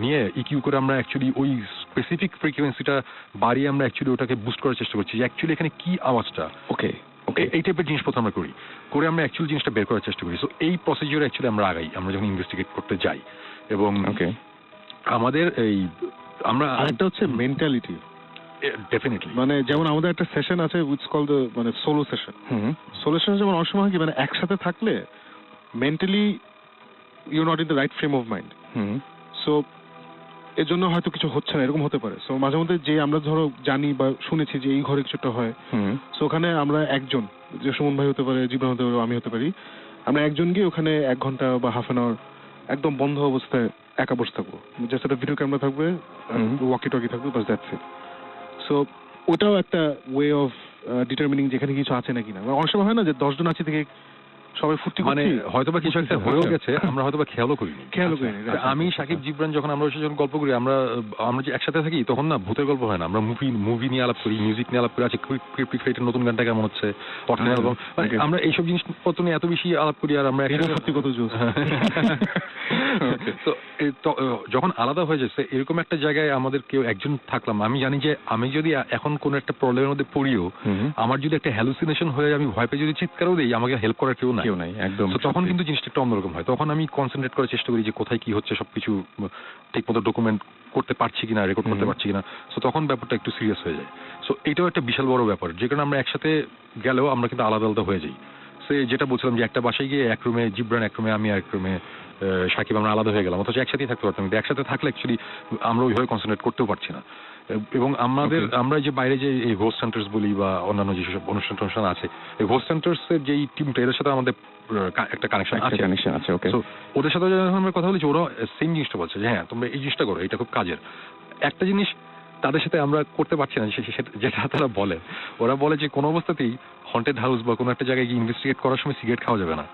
নিয়ে ইকিউ করে আমরা অ্যাকচুয়ালি ওই স্পেসিফিক ফ্রিকোয়েন্সিটা বাড়িয়ে আমরা অ্যাকচুয়ালি ওটাকে বুস্ট করার চেষ্টা করছি যে অ্যাকচুয়ালি এখানে কি আওয়াজটা। ওকে, এই টাইপের জিনিসপত্র আমরা করি, করে আমরা অ্যাকচুয়ালি জিনিসটা বের করার চেষ্টা করি। সো এই প্রসিজিওর অ্যাকচুয়ালি আমরা আগাই আমরা যখন ইনভেস্টিগেট করতে যাই। এবং আমাদের এই আমরা আরেকটা হচ্ছে মেন্টালিটি, ডেফিনেটলি, মানে যেমন আমাদের একটা সেশন আছে উইচ কল দ্য মানে সোলো সেশন। সোলো সেশন যেমন অনেক সময় হয় কি, মানে একসাথে থাকলে mentally you not in the right frame of mind, so এর জন্য হয়তো কিছু হচ্ছে না, এরকম হতে পারে। সো মাঝে মধ্যে যে আমরা ধরো জানি বা শুনেছি যে এই ঘরে কিছুটা হয়, সো ওখানে আমরা একজন, যে সুমন ভাই হতে পারে, জীবন হতে পারে, আমি হতে পারি, আমরা একজন গিয়ে ওখানে 1 ঘন্টা বা হাফ অ্যান আওয়ার একদম বন্ধ অবস্থায় একা বসে থাকবো, জাস্ট একটা ভিডিও ক্যামেরা থাকবে, ওয়াকি টকি থাকবে, বাস দ্যাটস ইট। সো ওটাও একটা ওয়ে অফ ডিটারমিনিং যেখানে কিছু আছে নাকি না। অনেক সময় হয় না যে 10 জন আছে থেকে সবাই ফুর্তি মানে হয়তোবা কিছু একটা হয়েও গেছে, আমরা হয়তোবা খেয়ালও করিনি। আমি সাকিব জিবরান যখন আমরা যখন গল্প করি, আমরা যে একসাথে থাকি, তখন না ভূতের গল্প হয় না, আমরা মুভি নিয়ে আলাপ করি, মিউজিক নিয়ে আলাপ করি, আছে ক্রিপ্টিফাইটের নতুন গানটা কেমন হচ্ছে, আমরা এইসব জিনিসপত্র নিয়ে এত বেশি আলাপ করি। আর আমরা সত্যি কত জোস। তো যখন আলাদা হয়ে যাচ্ছে এরকম একটা জায়গায় আমাদের কেউ একজন থাকলাম, আমি জানি যে আমি যদি এখন কোন একটা প্রবলেমের মধ্যে পড়িও, আমার যদি একটা হ্যালুসিনেশন হয়ে আমি ভয় পেয়ে যদি চিৎকারও দিই, আমাকে হেল্প করার কেউ নাই, একদম। তখন কিন্তু জিনিসটা একটু অন্যরকম হয়। তখন আমি কনসেন্ট্রেট করার চেষ্টা করি যে কোথায় কি হচ্ছে, সবকিছু ঠিক মতো ডকুমেন্ট করতে পারছি কিনা, রেকর্ড করতে পারছি কিনা। সো তখন ব্যাপারটা একটু সিরিয়াস হয়ে যায়। সো এটাও একটা বিশাল বড় ব্যাপার, যে কারণে আমরা একসাথে গেলেও আমরা কিন্তু আলাদা আলাদা হয়ে যাই। সে যেটা বলছিলাম যে একটা বাসায় গিয়ে এক রুমে জিবরান, এক রুমে আমি, এক রুমে সাকিব, আমরা আলাদা হয়ে গেলাম, অথচ একসাথেই থাকতে পারতাম। কিন্তু একসাথে থাকলে অ্যাকচুয়ালি আমরা ওইভাবে কনসেন্ট্রেট করতেও পারছি না। এবং আমরা যে বাইরে যে এই ঘোস্ট হান্টার্স বলি বা অন্যান্য যেসব অনুষ্ঠান আছে, এই ঘোস্ট হান্টার্স এর যে টিমটা, এদের সাথে আমাদের একটা কানেকশন আছে। ওকে, সো ওদের সাথে যখন আমরা কথা বলেছি, ওরা সেম জিনিসটা বলছে যে হ্যাঁ তোমরা এই জিনিসটা করো, এটা খুব কাজের। একটা জিনিস তাদের সাথে আমরা করতে পারছি না যেটা তারা বলে। ওরা বলে যে কোনো অবস্থাতেই হন্টেড হাউস বা কোনো একটা জায়গায় গিয়ে ইনভেস্টিগেট করার সময় সিগারেট খাওয়া যাবে না।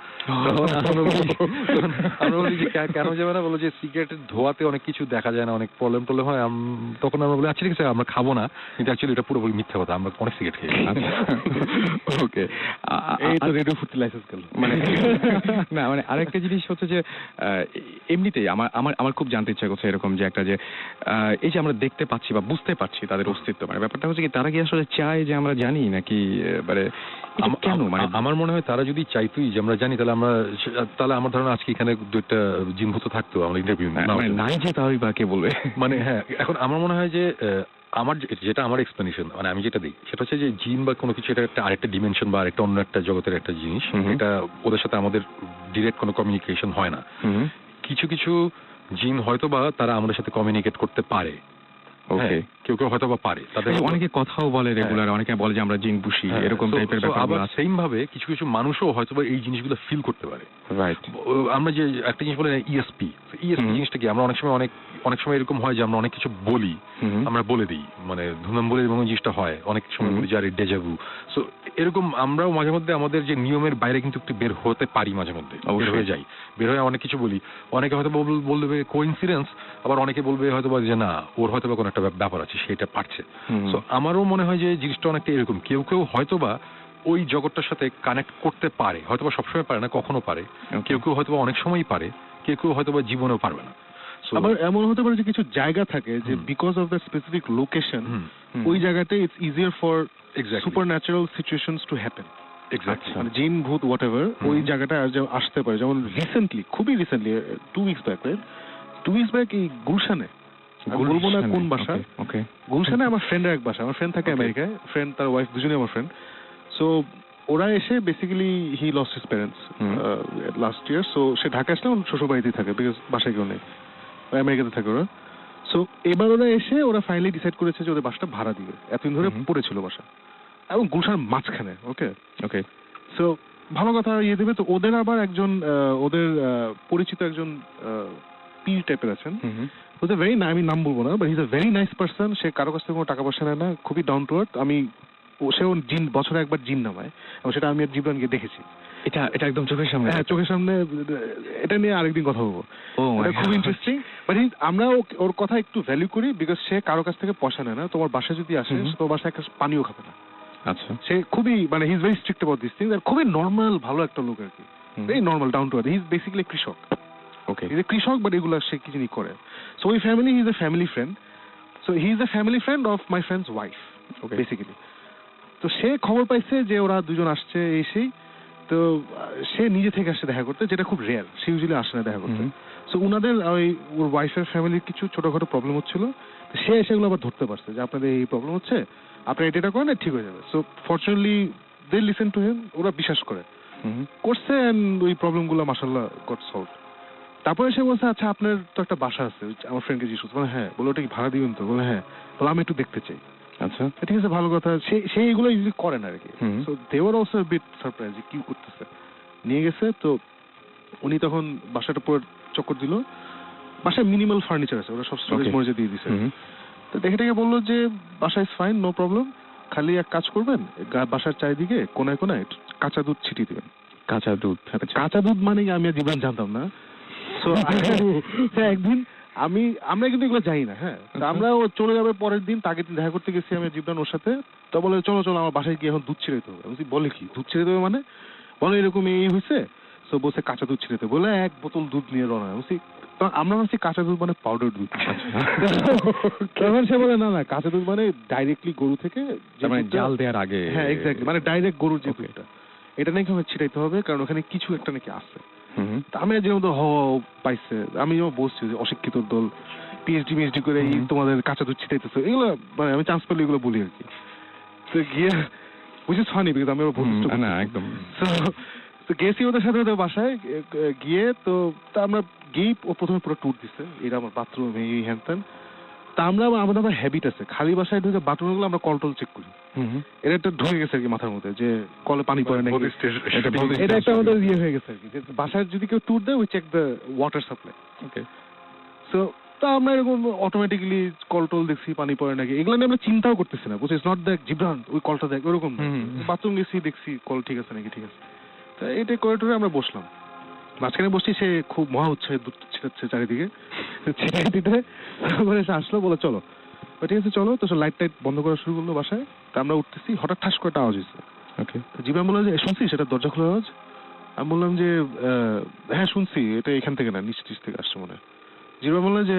আমরা বলি যে কেন যাবে না, বলো যে সিগারেটের ধোয়াতে অনেক কিছু দেখা যায় না, অনেক প্রবলেম হয়। তখন আমরা বলি আচ্ছা ঠিক আছে আমরা খাবো না, কিন্তু অ্যাকচুয়ালি এটা পুরোপুরি মিথ্যা কথা, আমরা অনেক সিগারেট খাই। ওকে, এই তো রেডিও ফুটতে লাইসেন্স গেল। মানে না মানে আরেকটা জিনিস হচ্ছে যে এমনিতেই আমার খুব জানতে ইচ্ছা করছে এরকম যে একটা যে এই যে আমরা দেখতে পাচ্ছি বা বুঝতে পারছি তাদের অস্তিত্ব, মানে ব্যাপারটা হচ্ছে কি তারা কি আসলে চায় যে আমরা জানি নাকি মানে কেন? মানে আমার মনে হয় তারা যদি চাইতোই যে আমরা জানি তাহলে আমার ধারণা আজকে এখানে দুইটা জিনভূত থাকতো, আমরা ইন্টারভিউ নাই যে তাহলে বা কে বলবে। মানে হ্যাঁ, এখন আমার মনে হয় যে যেটা আমার এক্সপ্লেনেশন, মানে আমি যেটা দিই সেটা হচ্ছে যে জিন বা কোনো কিছু এটা একটা আরেকটা ডিমেনশন বা আরেকটা অন্য একটা জগতের একটা জিনিস, এটা ওদের সাথে আমাদের ডিরেক্ট কোনো কমিউনিকেশন হয় না। কিছু কিছু জিন হয়তো বা তারা আমাদের সাথে কমিউনিকেট করতে পারে। ওকে, কেউ কেউ হয়তো বা পারে, তাদের অনেকে কথাও বলে রেগুলার, অনেকে বলে যে আমরা জিন পুষি, এরকম টাইপের ব্যাপারগুলো আছে। সেম ভাবে কিছু কিছু মানুষও হয়তো বা এই জিনিসগুলো ফিল করতে পারে। রাইট, আমরা যে একটা জিনিস বলে ইএসপি জিনিসটা কি, আমরা অনেক সময় এরকম হয় যে আমরা অনেক কিছু বলি, আমরা বলে দিই, মানে ধুমধাম বলে এবং জিনিসটা হয় অনেক সময় বলি যে আরে ডেজাভু। সো এরকম আমরাও মাঝে মধ্যে আমাদের যে নিয়মের বাইরে কিন্তু একটু বের হতে পারি, মাঝে মধ্যে বের হয়ে যাই, বের হয়ে অনেক কিছু বলি। অনেকে হয়তো বলবে কোইন্সিডেন্স, আবার অনেকে বলবে হয়তো বা যে না ওর হয়তো বা কোনো একটা ব্যাপার আছে সেটা পারছে। সো আমারও মনে হয় যে জিনিসটা অনেকটা এরকম, কেউ কেউ হয়তো বা ওই জগৎটার সাথে কানেক্ট করতে পারে, হয়তো বা সবসময় পারে না, কখনো পারে, কেউ কেউ হয়তো বা অনেক সময়ই পারে, কেউ কেউ হয়তো বা জীবনেও পারবে না। আবার এমন হতে পারে যে কিছু জায়গা থাকে যে because of the specific location ওই জায়গাতে it's easier for supernatural situations to happen. মানে জিন ভূত হোয়াট এভার ওই জায়গাটা আসতে পারে। যেমন খুবই রিসেন্টলি 2 weeks ব্যাক এই গুলশানে, বলবো না কোন বাসা, গুলশানে আমার ফ্রেন্ডের এক বাসা। আমার ফ্রেন্ড থাকে আমেরিকায়, ফ্রেন্ড তার ওয়াইফ দুজনেই আমার ফ্রেন্ড। সো ওরা এসে basically he lost his parents last year. So সে ঢাকা আসলে শ্বশুর বাড়িতেই থাকে, বিকজ বাসায় কেউ নেই, আমেরিকাতে থাকে ওরা। সো এবার ওরা এসে ওরা ফাইনালি ডিসাইড করেছে যে ওদের বাসাটা ভাড়া দিবে। এতদিন ধরে পড়েছিল বাসা, এবং গুলশান মাঝখানে। ওকে, সো ভালো কথা ইয়ে দেবে। তো ওদের আবার একজন ওদের পরিচিত একজন পীর টাইপের আছেন, ভেরি না, আমি নাম বলবো না, but he is a very nice person. সে কারো কাছ থেকে কোনো টাকা পয়সা নেয় না, খুবই ডাউন টু আর্থ। সেও জিন বছরে একবার জিন নামায়, এবং সেটা আমি আর জীবনকে দেখেছি। এটা একদম চোখের সামনে। হ্যাঁ, চোখের সামনে। এটা নিয়ে আরেকদিন কথা বলবো, খুব ইন্টারেস্টিং। বাট আমরা ওর কথা একটু ভ্যালু করি, বিকজ সে কারো কাছ থেকে পয়সা নেয় না। তোমার বাসায় যদি আসে, তোমার বাসায় একটা পানিও খাবে না। আচ্ছা, সে খুবই মানে he is very strict about this things, আর খুবই নর্মাল ভালো একটা লোক আর কি, very normal down to earth. He is basically কৃষক। হি ইজ এ কৃষক, বাট এগুলো সে কি জানি করে। সো ওই family, he is a family friend. So he is a family friend of my friends wife basically. তো সে খবর পাইছে যে ওরা দুজন আসছে এসেই, তো সে নিজে থেকে আসছে দেখা করতে, যেটা খুব রেয়ার, সে ইউজুয়ালি আসে না দেখা করতে। সো ওনাদের ওর ওয়াইফের ফ্যামিলির কিছু ছোটখাটো প্রবলেম হচ্ছিল, তো সে সেগুলো আবার ধরতে পারছে যে আপনাদের এই প্রবলেম হচ্ছে, আপনারা এটা করেন, ঠিক হয়ে যাবে। So fortunately they listen to him, ওরা বিশ্বাস করছে, এন্ড ওই প্রবলেমগুলো মাশাআল্লাহ গট সলভ। তারপরে সে বলছে আচ্ছা আপনার তো একটা বাসা আছে, আমার ফ্রেন্ডকে জিজ্ঞেস করছে, হ্যাঁ, বলে ওটা কি ভাড়া দিবেন? তো বলে হ্যাঁ, বলে আমি একটু দেখতে চাই। আচ্ছা, ঠিক আছে, ভালো কথা। সে এইগুলো ইউজুয়ালি করে না আর কি। So they were also a bit surprise যে কি করতেছে। নিয়ে গেছে, তো উনি তখন বাসাটা পুরো চক্কর দিল। বাসায় মিনিমাল ফার্নিচার আছে, ওরা সব স্টোরেজ মর্যাদা দিয়ে দিছে। তো দেখে বললো যে বাসা ইজ ফাইন, নো প্রবলেম, খালি এক কাজ করবেন, বাসার চারিদিকে কোনায় কোনায় কাঁচা দুধ ছিটিয়ে দিবেন। কাঁচা দুধ? কাঁচা দুধ মানে আমি আর জীবন জানতাম না। সো একদিন আমরা কিন্তু এগুলো যাই না। হ্যাঁ, আমরা ও চলে যাবে পরের দিন, তাকে দেখা করতে গেছি আমি জীবন ওর সাথে। তো বলে চলো আমার বাসায় গিয়ে এখন দুধ ছিঁড়ে দিতে হবে। আমি বলে কি দুধ ছিঁড়ে দেবে মানে? বলে এরকম এই হয়েছে। সো বলছে কাঁচা দুধ ছিঁড়ে দেবে, বলে 1 বোতল দুধ নিয়ে রওনা। আমরা ভাবছি কাঁচা দুধ মানে পাউডার দুধ। তখন সে বলে না, কাঁচা দুধ মানে ডাইরেক্টলি গরু থেকে, জাল দেওয়ার আগে। হ্যাঁ, এক্স্যাক্টলি, মানে ডাইরেক্ট গরুর যে দুধটা, এটা নাকি আমাকে ছিটাইতে হবে, কারণ ওখানে কিছু একটা নাকি আছে। আমি যেমন পাইছে, আমি যেমন বলছি যে অশিক্ষিত দল, পিএইচডি করে তোমাদের কাঁচা দুধ ছিটাইতেছে, এগুলো মানে আমি চান্স পেলে এগুলো বলি আর কি। তো গিয়ে বুঝিস ফানি, বিকজ আমি না একদম। তো গেছি ওদের সাথে ওদের বাসায় গিয়ে, তো আমরা গিয়ে ও প্রথমে পুরো ট্যুর দিচ্ছে, এটা আমার বাথরুম, এই হ্যান ত্যান। তা আমাদের হ্যাবিট আছে, খালি বাসায় ঢুকে বাথরুমগুলো আমরা কল টল চেক করি। এটা একটা ঢুকে গেছে আর কি মাথার মধ্যে, যে কলে পানি পড়ে নাকি, এটা একটা আমাদের ইয়ে হয়ে গেছে আর কি, যে বাসায় যদি কেউ ট্যুর দেয় we check the water supply. Okay, so তা আমরা এরকম অটোমেটিক্যালি কল টল দেখছি পানি পড়ে নাকি, এগুলো নিয়ে আমরা চিন্তাও করতেছি না, বুঝছিস, নট দেখ জিব্রান ওই কলটা দেখ, ওরকম বাথরুম গেছি দেখছি কল ঠিক আছে নাকি, ঠিক আছে। তা এইটাই করিডোরে আমরা বসলাম, মাঝখানে বসছি, সে খুব মহা উৎসাহে দুধ ছিটাচ্ছে চারিদিকে, ছিটাই দিতে তারপরে সে আসলো, বলে চলো, ঠিক আছে চলো। তো লাইট টাইট বন্ধ করা শুরু করলো বাসায়। তা আমরা উঠতেছি, হঠাৎ ঠাস করে একটা আওয়াজ হয়েছে। ওকে, জিব্রান বললো যে শুনছিস সেটা দরজা খোলার আওয়াজ? আমি বললাম যে হ্যাঁ শুনছি, এটা এখান থেকে না, নিচ টিচ থেকে আসছে মনে হয়। জিব্রান বললো যে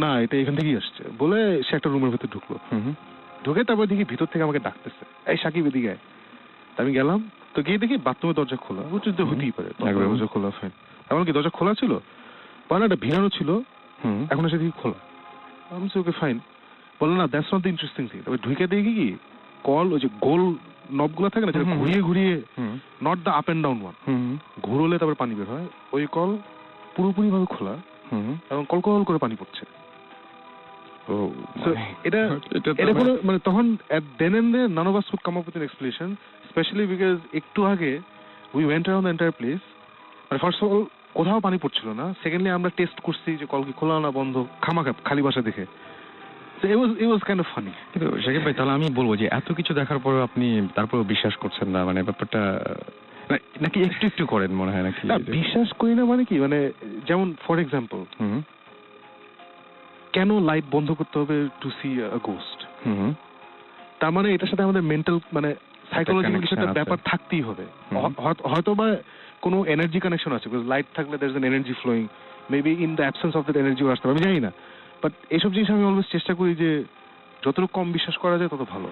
না, এটা এখান থেকেই আসছে, বলে সে একটা রুমের ভেতর ঢুকলো। ঢুকে তারপর দেখি ভিতর থেকে আমাকে ডাকতেছে, এই সাকিব এদিকে আয়। আমি গেলাম, তো গিয়ে দেখি বাথরুমের দরজা খোলা, বুঝছিস তো হতেই পারে দরজা খোলা, ফাইন। এমন কি দরজা খোলা ছিল, বলে একটা ভিড়ানো ছিল, এখন এসে দেখি খোলা। আমি ওকে ফাইন, বললো না that's not the interesting thing. তবে ঢুকে দেখি কি কল, ওই যে গোল নবগুলো থাকে না, যেটা ঘুরিয়ে ঘুরিয়ে, not the up and down one, ঘুরোলে তারপর পানি বের হয়, ওই কল পুরোপুরি ভাবে খোলা এবং কলকল করে পানি পড়ছে। এটা কোনো মানে তখন then and then none of us could come up with an explanation, especially because একটু আগে we went around the entire place, মানে ফার্স্ট অফ অল কোথাও পানি পড়ছিল না, সেকেন্ডলি আমরা টেস্ট করছি যে কল কি খোলা না বন্ধ, খামাখা খালি বাসা দেখে। It was kind of funny. কিন্তু শাকিব ভাই, তাহলে আমি বলবো যে এত কিছু দেখার পর আপনি তারপরেও বিশ্বাস করছেন না, মানে ব্যাপারটা নাকি একটু একটু করেন মনে হয় নাকি? বিশ্বাস করি না মানে কি, মানে যেমন ফর এক্সাম্পল, কেন লাইট বন্ধ করতে হবে টু সি আ গোস্ট? তার মানে এটার সাথে আমাদের মেন্টাল মানে সাইকোলজিক্যাল কিছু একটা ব্যাপার থাকতেই হবে, হয়তো বা কোনো এনার্জি কানেকশন আছে, বিকজ লাইট থাকলে there is an energy flowing, maybe in the absence of that energy আসতে পারে, আমি জানি না। বাট এইসব জিনিস আমি অলওয়েজ চেষ্টা করি যে যতটুকু কম বিশ্বাস করা যায় তত ভালো।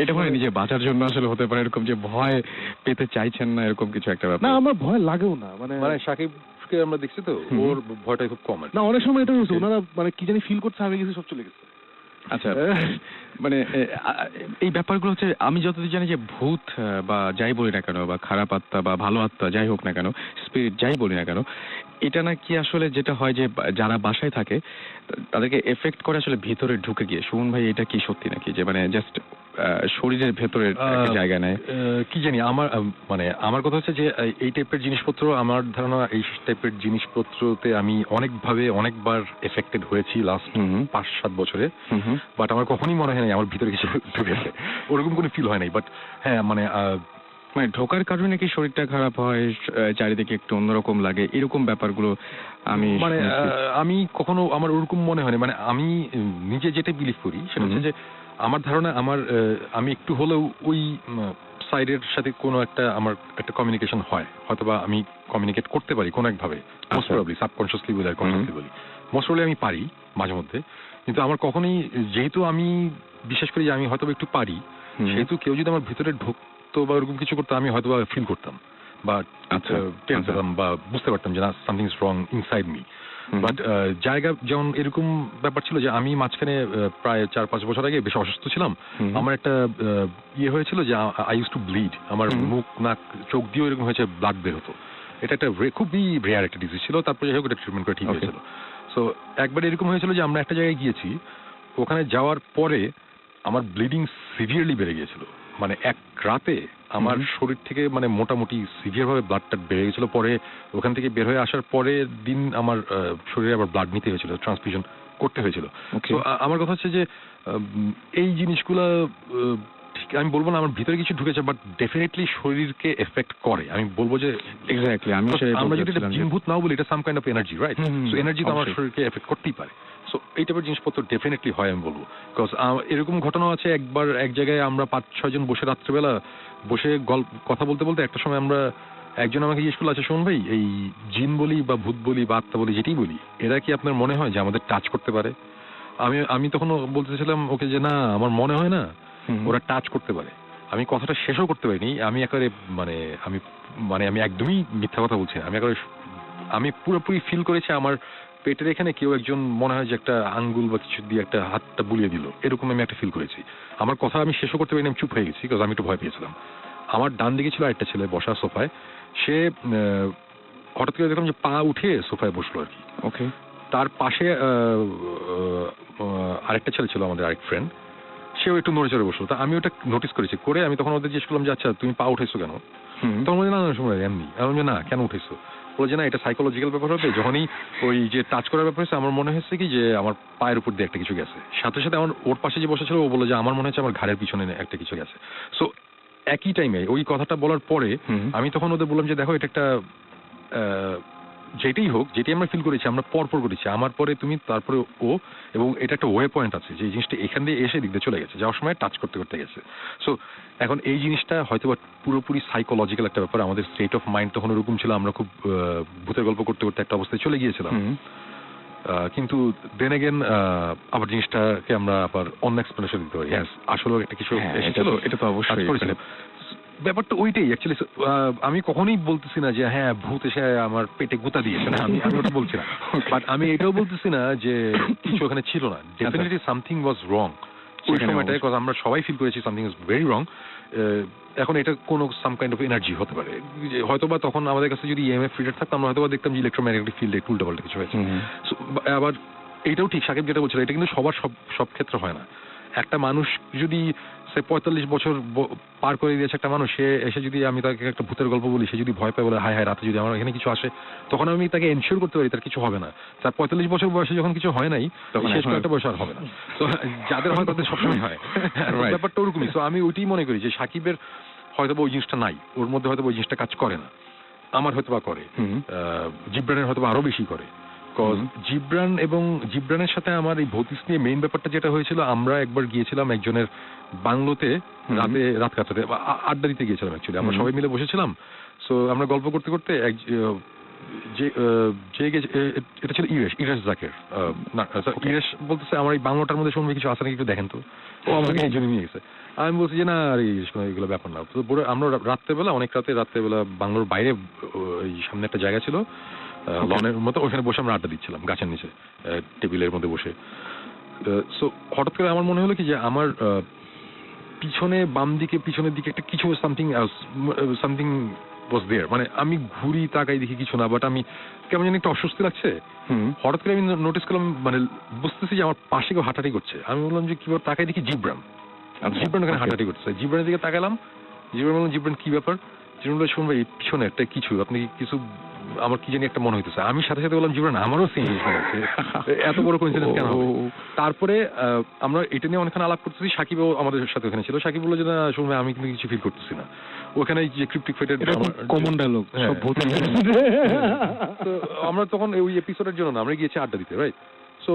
এটা মানে নিজে বাঁচার জন্য আসলে হতে পারে, এরকম যে ভয় পেতে চাইছেন না এরকম কিছু একটা ব্যাপার? না, আমার ভয় লাগেও না, মানে সাকিবকে আমরা দেখছি তো, ওর ভয়টাই খুব কম। না, অনেক সময় এটা হয়েছে, ওনারা মানে কি জানি ফিল করছে, আমি গেছি সব চলে গেছে। আচ্ছা, মানে এই ব্যাপারগুলো হচ্ছে, আমি যতদূর জানি যে ভূত বা যাই বলি না কেন, বা খারাপ আত্মা বা ভালো আত্মা যাই হোক না কেন, স্পিরিট যাই বলি না কেন, এটা নাকি আসলে যেটা হয় যে যারা বাসায় থাকে তাদেরকে এফেক্ট করে আসলে ভিতরে ঢুকে গিয়ে। সুমন ভাই, এটা কি সত্যি নাকি যে মানে জাস্ট শরীরের ভেতরের একটা জায়গা নেয়? কি জানি, আমার কথা হচ্ছে যে এই টাইপের জিনিসপত্র, আমার ধারণা এই টাইপের জিনিসপত্রতে আমি অনেকবার এফেক্টেড হয়েছি লাস্ট 5-7 বছরে, বাট আমার কখনই মনে হয় নাই আমার ভিতরে কিছু ঢুকেছে, ওরকম কোনো ফিল হয় নাই। বাট হ্যাঁ, মানে ঢোকার কারণে কি শরীরটা খারাপ হয়, চারিদিকে একটু অন্যরকম লাগে, এরকম ব্যাপারগুলো আমি কখনো আমার ওরকম মনে হয়নি। মানে আমি নিজে যেটা বিলিভ করি সেটা হচ্ছে যে আমার ধারণা আমি একটু হলেও ওই সাইডের সাথে কোনো আমার একটা কমিউনিকেশন হয়, হয়তোবা আমি কমিউনিকেট করতে পারি কোনো একভাবে, মোস্ট প্রবাবলি সাবকনশিয়াসলি বলি আর কনশিয়াসলি বলি, মোস্ট প্রবাবলি আমি পারি মাঝে মধ্যে। কিন্তু আমার কখনোই, যেহেতু আমি বিশ্বাস করি যে আমি হয়তো একটু পারি, সেহেতু কেউ যদি আমার ভিতরে ঢুকতো বা ওরকম কিছু করতো, আমি হয়তো ফিল করতাম বা টের পেতাম বা বুঝতে পারতাম যে না, something is wrong inside me. But জায়গা যেমন এরকম ব্যাপার ছিল যে আমি মাঝখানে প্রায় 4-5 বছর আগে বেশ অসুস্থ ছিলাম, আমার একটা হয়েছিল যে আই ইউজ টু ব্লিড, আমার মুখ নাক চোখ দিয়েও এরকম হয়েছে, ব্লাড বের হতো। এটা একটা খুবই রেয়ার একটা ডিজিজ ছিল, তারপরে যাই হোক এটা ট্রিটমেন্ট করে ঠিক হয়েছিল। সো একবার এরকম হয়েছিল যে আমরা একটা জায়গায় গিয়েছি, ওখানে যাওয়ার পরে আমার ব্লিডিং সিভিয়ারলি বেড়ে গিয়েছিল, মানে এক রাতে আমার শরীর থেকে মানে মোটামুটি সিভিয়ার ভাবে ব্লাডটা বেড়ে গেছিল। পরে ওখান থেকে বের হয়ে আসার পরের দিন আমার শরীরে আবার ব্লাড নিতে হয়েছিল, ট্রান্সফিউশন করতে হয়েছিল। তো আমার কথা হচ্ছে যে এই জিনিসগুলো ঠিক আমি বলবো না আমার ভিতরে কিছু ঢুকেছে, বাট ডেফিনেটলি শরীরকে এফেক্ট করে। আমি বলবো যে এক্স্যাক্টলি, আমরা যদি এটা জিনভূত নাও বলি, এটা some kind of energy, right? So energy তো আমার শরীরকে এফেক্ট করতেই পারে। সো এই টাইপের জিনিসপত্র ডেফিনেটলি হয় আমি বলবো। বিকজ এরকম ঘটনা আছে, একবার এক জায়গায় আমরা 5-6 জন বসে রাত্রেবেলা বসে কথা বলতে বলতে একটা সময় একজন আমাকে জিজ্ঞেস করলো, আচ্ছা শোন ভাই, এই জিন বলি বা ভূত বলি বা আত্মা বলি যেটাই বলি, এরা কি আপনার মনে হয় যে আমাদের টাচ করতে পারে? আমি তখন বলতেছিলাম ওকে যে না, আমার মনে হয় না ওরা টাচ করতে পারে। আমি কথাটা শেষও করতে পারিনি, আমি একেবারে আমি একদমই মিথ্যা কথা বলছি না, আমি পুরোপুরি ফিল করেছি আমার পেটের এখানে কেউ একজন মনে হয় যে একটা আঙ্গুল বা কিছু দিয়ে একটা হাতটা বুলিয়ে দিল, এরকম আমি একটা ফিল করেছি। আমার কথা আমি শেষও করতে পারিনি, আমি চুপ হয়ে গেছি, বিকজ আমি একটু ভয় পেয়েছিলাম। আমার ডান দিকে ছিল আরেকটা ছেলে বসা সোফায়, সে হঠাৎ করে দেখলাম যে পা উঠে সোফায় বসলো আর কি। ওকে, তার পাশে আরেকটা ছেলে ছিল, আমাদের আরেক ফ্রেন্ড, সেও একটু নড়ে চড়ে বসলো। তা আমি ওটা নোটিস করেছি, করে আমি তখন ওদের জিজ্ঞেস করলাম যে আচ্ছা তুমি পা উঠেছো কেন? তখন বলছি না সময় এমনি। আমি না, কেন উঠেছো? বলে যে না এটা সাইকোলজিক্যাল ব্যাপার হবে। যখনই ওই যে টাচ করার ব্যাপার হচ্ছে আমার মনে হয়েছে কি যে আমার পায়ের উপর দিয়ে একটা কিছু গেছে, সাথে সাথে আমার ওর পাশে যে বসেছিল ও বলে যে আমার মনে হচ্ছে আমার ঘাড়ের পিছনে একটা কিছু গেছে। সো একই টাইমে ওই কথাটা বলার পরে আমি তখন ওদের বললাম যে দেখো এটা একটা যেটাই হোক, যেটাই আমরা ফিল করেছি আমরা পরপর করেছি, আমার পরে তুমি, তারপরে ও, এবং এটা একটা ওয়ে পয়েন্ট আছে যে এই জিনিসটা এখান দিয়ে এসে দিক দিয়ে চলে গেছে, যাওয়ার সময় টাচ করতে করতে গেছে। সো এখন এই জিনিসটা হয়তো পুরোপুরি সাইকোলজিক্যাল একটা ব্যাপার, আমাদের স্টেট অফ মাইন্ড তখন ওরকম ছিল, আমরা খুব ভূতের গল্প করতে করতে একটা অবস্থায় চলে গিয়েছিলাম। কিন্তু দেন এগেন আবার জিনিসটাকে আমরা আবার অন্য এক্সপ্লেনেশন দিতে পারি, আসলে একটা কিছু এসেছিল, এটা তো অবশ্যই ব্যাপারটা ওইটাই অ্যাকচুয়ালি। আমি কখনোই বলতেছি না যে হ্যাঁ ভূত এসে আমার পেটে গুতা দিয়েছে, না আমি ওটা বলছি না। বাট আমি এটাও বলতেছি না যে কিছু ওখানে ছিল না। ডেফিনেটলি সামথিং ওয়াজ রং ওই সময়টায়, বিকজ আমরা সবাই ফিল করেছি সামথিং ইজ ভেরি রং। এখন এটা কোনো সাম কাইন্ড অফ এনার্জি হতে পারে, হয়তোবা তখন আমাদের কাছে যদি ইএমএফ ফিল্টার থাকতো আমরা হয়তোবা দেখতাম যে ইলেকট্রোম্যাগনেটিক ফিল্ডে একটু উল্টাপাল্টা কিছু হয়েছে। আবার এইটাও ঠিক সাকিব যেটা বলছিল, এটা কিন্তু সবার সব ক্ষেত্রে হয় না। একটা মানুষ যদি সে 45 বছর পার করে দিয়েছে একটা মানুষ, সে এসে যদি আমি তাকে একটা ভূতের গল্প বলি, সে যদি ভয় পায় বলে হায় হায় রাতে যদি আমার এখানে কিছু আসে, তখন আমি তাকে এনশিওর করতে পারি তার কিছু হবে না। তার 45 বছর বয়সে যখন কিছু হয় নাই, তখন শেষ কয়েকটা বয়স আর হবে না। তো যাদের হয় তাদের সবসময় হয়, ব্যাপারটা ওরকমই। তো আমি ওইটাই মনে করি যে সাকিবের হয়তো ওই জিনিসটা নাই, ওর মধ্যে হয়তো ওই জিনিসটা কাজ করে না, আমার হয়তো বা করে, জিব্রানের হয়তো আরো বেশি করে। জিব্রানের সাথে আমার এই ভৌতিস নিয়ে মেইন ব্যাপারটা যেটা হয়েছিল, আমরা একবার গিয়েছিলাম একজনের বাংলোতে রাত কাটাতে, আড্ডা দিতে গিয়েছিলাম অ্যাকচুয়ালি, আমরা সবাই মিলে বসেছিলাম। সো আমরা গল্প করতে করতে এটা ছিল ইরেশ জাকের, ইরেশ বলতেছে আমার এই বাংলোটার মধ্যে শুনবে কিছু আছে নাকি একটু দেখেন তো, ও আমাকে এই জন্য নিয়ে গেছে। আমি বলছি যে না আর এগুলো ব্যাপার না। তো আমরা রাত্রেবেলা, অনেক রাত্রেবেলা বাংলোর বাইরে সামনে একটা জায়গা ছিল লনের মতো, ওখানে বসে আমরা আড্ডা দিচ্ছিলাম গাছের নিচে টেবিলের মধ্যে বসে। সো হঠাৎ করে আমার মনে হলো কি যে আমার পিছনে পিছনের দিকে একটা কিছু সামথিং ওয়াজ দেয়ার, মানে আমি ঘুরি তাকাই দেখি কিছু না, বাট আমি কেমন জানি একটা অস্বস্তি লাগছে। হঠাৎ করে আমি নোটিস করলাম, মানে বুঝতেছি যে আমার পাশে কেউ হাঁটাহাঁটি করছে। আমি বললাম যে কিভাবে, তাকাই দেখি জিব্রান ওখানে হাঁটাহাঁটি করছে। জিব্রানের দিকে তাকালাম, জিব্রান কি ব্যাপার? জিব্রান শুনবে এই পিছনে একটা কিছু, আপনি কিছু আমার কি জানি একটা মনে হইতেছে। আমি সাথে সাথে বললাম জিব্রান আমারও সেম মনে হচ্ছে, এত বড় কোইন্সিডেন্স কেন হবে? তারপরে আমরা এটা নিয়ে অনেকক্ষণ আলাপ করতেছি, সাকিবও আমাদের সাথে ওখানে ছিল। সাকিব বললো যে না শুনবে আমি কিন্তু কিছু ফিল করতেছি না। ওখানে যে ক্রিপ্টিক ফাইটার কমন ডায়লগ সব ভূত। তো আমরা তখন ওই এপিসোডের জন্য আমরা গিয়েছি আড্ডা দিতে, রাইট? সো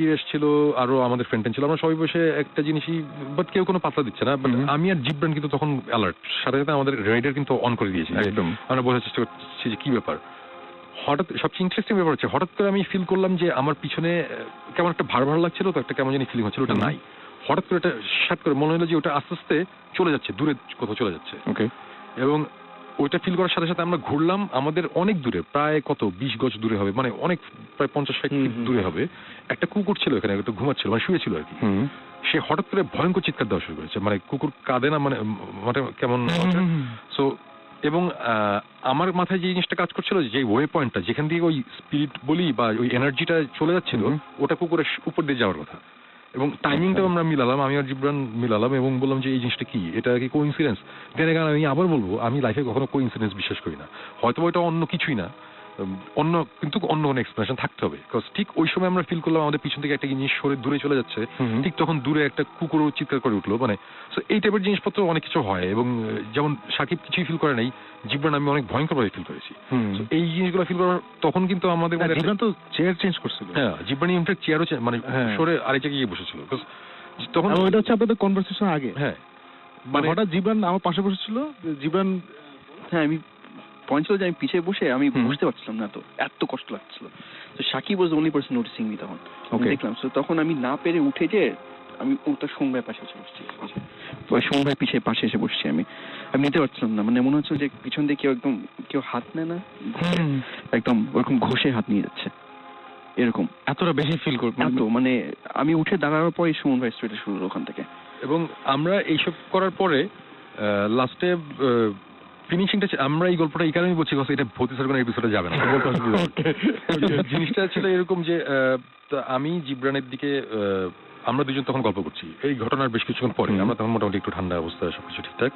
ইরেশ ছিল, আরো আমাদের ফ্রেন্ড ছিল, আমরা সবাই বসে একটা জিনিসই, বাট কেউ কোনো পাত্তা দিচ্ছে না। বাট আমি আর জিব্রান কিন্তু তখন অ্যালার্ট, সাথে সাথে আমাদের রাইডার কিন্তু অন করে দিয়েছি, একদম আমরা বোঝার চেষ্টা করছি যে কি ব্যাপার। হঠাৎ সবচেয়ে ইন্টারেস্টিং ব্যাপার হচ্ছে, হঠাৎ করে আমি ফিল করলাম যে আমার পিছনে কেমন একটা ভার ভার লাগছিল, তো একটা কেমন জানি ফিলিং হচ্ছিল, ওটা নাই। হঠাৎ করে এটা শাট করে মনে হলো যে ওটা আস্তে আস্তে চলে যাচ্ছে, দূরে কোথাও চলে যাচ্ছে। ওকে, এবং ওইটা ফিল করার সাথে সাথে আমরা ঘুরলাম, আমাদের অনেক দূরে, প্রায় 20 গজ দূরে হবে, মানে অনেক, প্রায় 50-60 ফিট দূরে হবে, একটা কুকুর ছিল এখানে, একটা ঘুমাচ্ছিল, মানে শুয়েছিল আর কি। সে হঠাৎ করে ভয়ঙ্কর চিৎকার দেওয়া শুরু করেছে, মানে কুকুর কাঁদে না, মানে কেমন। সো এবং আমার মাথায় যে জিনিসটা কাজ করছিল, যে ওয়ে পয়েন্টটা যেখান দিয়ে ওই স্পিরিট বলি বা ওই এনার্জিটা চলে যাচ্ছিল, ওটা কুকুরের উপর দিয়ে যাওয়ার কথা। এবং টাইমিংটাও আমরা মিলালাম, আমি আর জিব্রান মিলালাম এবং বললাম যে এই জিনিসটা কি, এটা কি কোইন্সিডেন্স? দেন আমি আবার বলবো, আমি লাইফে কখনো কোইন্সিডেন্স বিশ্বাস করি না। হয়তো ওইটা অন্য কিছুই না, কিন্তু অন্য কোনো এক্সপ্লেনেশন থাকতে হবে। বিকজ ঠিক ওই সময় আমরা ফিল করলাম আমাদের পিছন থেকে একটা জিনিস সরে দূরে চলে যাচ্ছে, ঠিক তখন দূরে একটা কুকুরও চিৎকার করে উঠলো, মানে এই টাইপের জিনিসপত্র অনেক কিছু হয়। এবং যেমন সাকিব কিছুই ফিল করে নাই, জিব্রান আমি অনেক ভয়ঙ্করভাবে ফিল করেছি। এই জিনিসগুলো ফিল করার তখন কিন্তু আমাদের জিব্রান তো চেয়ার চেঞ্জ করছিল। হ্যাঁ, জিব্রান ইনফ্যাক্ট চেয়ারও মানে সরে আরেক জায়গায় গিয়ে বসেছিল, তখন ওইটা হচ্ছে আপনাদের কনভারসেশন আগে। হ্যাঁ, মানে হঠাৎ জিব্রান আমার পাশে বসেছিল, জিব্রান, হ্যাঁ আমি পয়েন্ট ছিল যে আমি পিছিয়ে বসে আমি বুঝতে পারছিলাম না, তো এত কষ্ট লাগছিল। তো Sakib was the only person noticing me তখন, দেখলাম। তো তখন আমি না পেরে উঠে যে আমি ওটা সোমবার পাশে এসে বসছি, সোমবার পিছিয়ে পাশে এসে বসছি, আমি নিতে পারছিলাম না, মানে মনে হচ্ছিল যে পিছন দিয়ে কেউ হাত নেয় না, একদম ওরকম ঘষে হাত নিয়ে যাচ্ছে, এরকম এতটা বেশি ফিল করব। এত মানে আমি উঠে দাঁড়ানোর পরে সুমন ভাই স্ট্রিটে শুরু হলো ওখান থেকে। এবং আমরা এইসব করার পরে লাস্টে ফিনিশিংটা, আমরা এই গল্পটা এই কারণেই বলছি, এটা ভৌতিসের কোনো এপিসোডে যাবে না, জিনিসটা ছিল এরকম যে আমি জিব্রানের দিকে, আমরা দুজন তখন গল্প করছি এই ঘটনার বেশ কিছুক্ষণ পরে, আমরা তখন মোটামুটি একটু ঠান্ডা অবস্থা, সবকিছু ঠিকঠাক।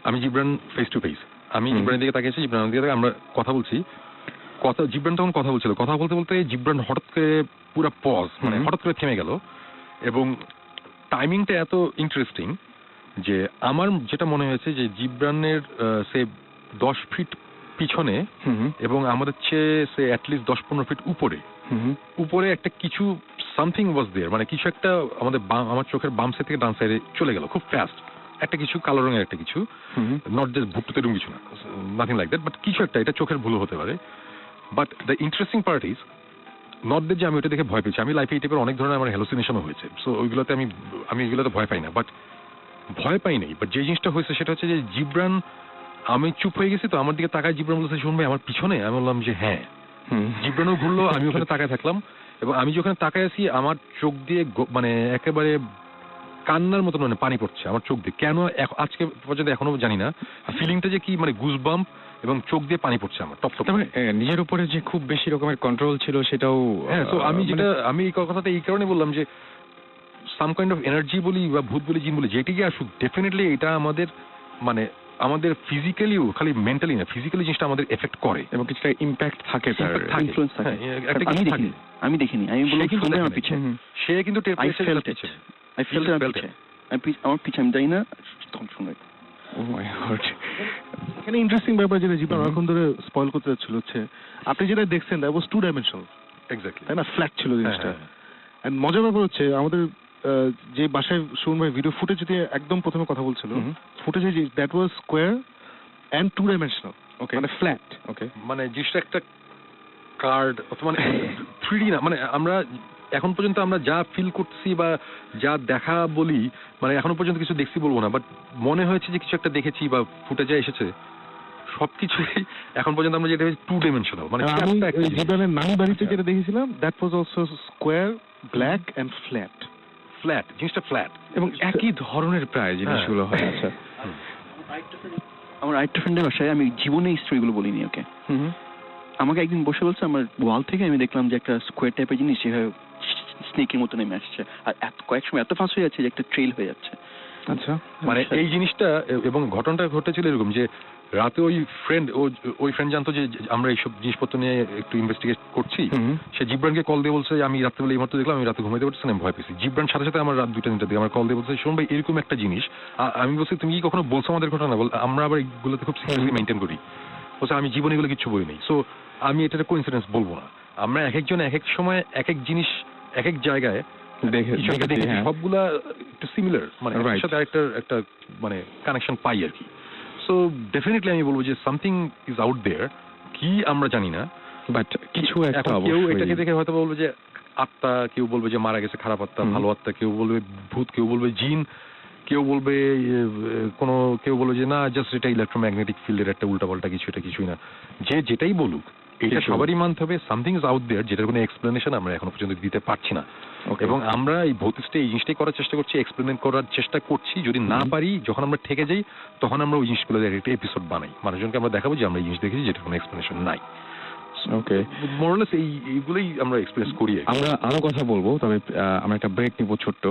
আমি জিব্রান ফেস টু ফেস, আমি জিব্রানের দিকে তাকিয়েছি, জিব্রানের দিকে তাকিয়ে আমরা কথা বলছি, জিব্রান তখন কথা বলছিল, কথা বলতে বলতে জিব্রান হঠাৎ করে পুরো পজ, মানে হঠাৎ করে থেমে গেল, এবং টাইমিংটা এত ইন্টারেস্টিং যে আমার যেটা মনে হয়েছে যে জিব্রানের সে 10 ফিট পিছনে এবং আমাদের চেয়ে সে অ্যাটলিস্ট 10-15 ফিট উপরে একটা কিছু সামথিং ওয়াজ দেয়ার, মানে কিছু একটা আমার চোখের বাম সাইড থেকে ডান সাইডে চলে গেল খুব ফাস্ট, একটা কিছু কালো রঙের একটা কিছু, নট জাস্ট ভুট্টুতে এরকম কিছু না, নাথিং লাইক দ্যাট, বাট কিছু একটা, এটা চোখের ভুল হতে পারে। But the interesting part is not that যে আমি ওটা দেখে ভয় পেয়েছি, আমি লাইফে এই টাইপের অনেক ধরনের আমার হ্যালুসিনেশনও হয়েছে, সো ওইগুলোতে আমি এগুলোতে ভয় পাই না, বাট ভয় পাই নাই। বাট যে জিনিসটা হয়েছে সেটা হচ্ছে যে জিব্রান, আমি চুপ হয়ে গেছি তো, আমার দিকে তাকায় জিব্রান বলছে শুনবে আমার পিছনে, আমি বললাম যে হ্যাঁ। জিব্রানও ঘুরলো, আমি ওখানে তাকায় থাকলাম, এবং আমি যখন তাকায় আছি আমার চোখ দিয়ে মানে একেবারে কান্নার মতন মানে পানি পড়ছে আমার চোখ দিয়ে, কেন আজকে পর্যন্ত এখনো জানি না ফিলিংটা যে কি, মানে গুজবাম্প এবং চোখ দিয়ে পানি পড়ছে আমার টপ টপ। নিজের উপরে যে খুব বেশি রকমের কন্ট্রোল ছিল সেটাও, হ্যাঁ। তো আমি এই কথাটা এই কারণে বললাম যে সাম কাইন্ড অফ এনার্জি বলি বা ভূত বলি জিন বলি যেটিকে আসুক, ডেফিনেটলি এটা আমাদের ফিজিক্যালিও, খালি মেন্টালি না, ফিজিক্যালি জিনিসটা আমাদের এফেক্ট করে এবং কিছুটা ইম্প্যাক্ট থাকে, ইনফ্লুয়েন্স থাকে। আমি দেখিনি, আমি বললাম শুনে আমার পিছে, সে কিন্তু টের পেয়েছে আমার পিছে, আমি যাই না তখন শুনে। এখানে ইন্টারেস্টিং ব্যাপার যেটা জীবন এখন ধরে স্পয়েল করতে যাচ্ছিল হচ্ছে, আপনি যেটা দেখছেন দ্যাট ওয়াজ 2 ডাইমেনশনাল, এক্স্যাক্টলি, তাই না? ফ্ল্যাট ছিল জিনিসটা। এন্ড মজার ব্যাপার হচ্ছে আমাদের যে বাসায় সুমন ভাই ভিডিও ফুটেজ দিয়ে একদম প্রথমে কথা বলছিল, ফুটেজে that was square and 2 dimensional, মানে ফ্ল্যাট। মানে জিনিসটা একটা কার্ড, মানে 3D না, মানে আমরা এখন পর্যন্ত আমরা যা ফিল করছি বা যা দেখা বলি, মানে এখনো পর্যন্ত কিছু দেখছি বলবো না, বাট মনে হয়েছে যে কিছু একটা দেখেছি বা ফুটেজে এসেছে, সবকিছুই এখন পর্যন্ত আমরা যেটা 2 ডাইমেনশনাল, মানে জীবনের নানি বাড়িতে যেটা দেখেছিলাম that was also square, black and flat, জিনিসটা ফ্ল্যাট এবং একই ধরনের প্রায় জিনিসগুলো হয়। আচ্ছা, আমার আরেকটা ফ্রেন্ডের বাসায় আমি জীবনে এই স্টোরিগুলো বলিনি ওকে, আমাকে একদিন বসে বলছে আমার ওয়াল থেকে আমি দেখলাম যে একটা স্কোয়ার টাইপের জিনিস যেভাবে স্নেকের মতো নেমে আসছে, আর কয়েক সময় এত ফাস্ট হয়ে যাচ্ছে যে একটা ট্রেল হয়ে যাচ্ছে। আচ্ছা, মানে এই জিনিসটা, এবং ঘটনাটা ঘটেছিল এরকম যে রাতে ওই ফ্রেন্ড জানতো যে আমরা এইসব জিনিসপত্র নিয়ে একটু ইনভেস্টিগেট করছি, সে জিব্রানকে কল দিয়ে বলছে আমি রাত্রেবেলা এই মাত্র দেখলাম, আমি রাতে ঘুমাইতে পারছি না, আমি ভয় পেয়েছি। জিব্রান সাথে সাথে আমার রাত 2-3টার দিকে আমার কল দিয়ে বলছে শোন ভাই এরকম একটা জিনিস, আমি বলছি তুমি কি কখনো বলছো আমাদের ঘটনা? বল আমরা আবার এইগুলোতে খুব সিরিয়াসলি মেনটেন করি, বলছে আমি জীবনে এগুলো কিছু বলি নাই। সো আমি এটা কোইন্সিডেন্স বলবো না, আমরা এক একজন এক এক সময় এক এক জিনিস এক এক জায়গায় দেখেছি, সবগুলা একটু সিমিলার, মানে সাথে একটা মানে কানেকশন পাই আর কি। সো ডেফিনেটলি আমি বলবো যে সামথিং ইজ আউট দেয়ার, কি আমরা জানি না, বাট কিছু একটা, কেউ এটাকে দেখে হয়তো বলবে যে আত্মা, কেউ বলবে যে মারা গেছে খারাপ আত্মা, ভালো আত্মা, কেউ বলবে ভূত, কেউ বলবে জিন, কেউ বলবে কেউ বলবে যে না জাস্ট এটা ইলেকট্রোম্যাগনেটিক ফিল্ডের একটা উল্টাপাল্টা কিছু, এটা কিছুই না। যে যেটাই বলুক এটা সবারই মানতে হবে সামথিং ইজ আউট দেয়ার, যেটার কোনো এক্সপ্লেনেশন আমরা এখনো পর্যন্ত দিতে পারছি না। এবং আমরা এই ভৌতিকটা এই জিনিসটাই করার চেষ্টা করছি, এক্সপ্লেন করার চেষ্টা করছি, যদি না পারি যখন আমরা ঠেকে যাই তখন আমরা ওই জিনিসগুলো একটা এপিসোড বানাই, মানুষজনকে আমরা দেখাবো যে আমরা এই জিনিস দেখেছি যেটার কোনো এক্সপ্লেনেশন নাই। ওকে, মোরলেস এইগুলোই আমরা এক্সপ্রেস করি। আমরা আরো কথা বলবো, তবে আমরা একটা ব্রেক নিব ছোট্ট,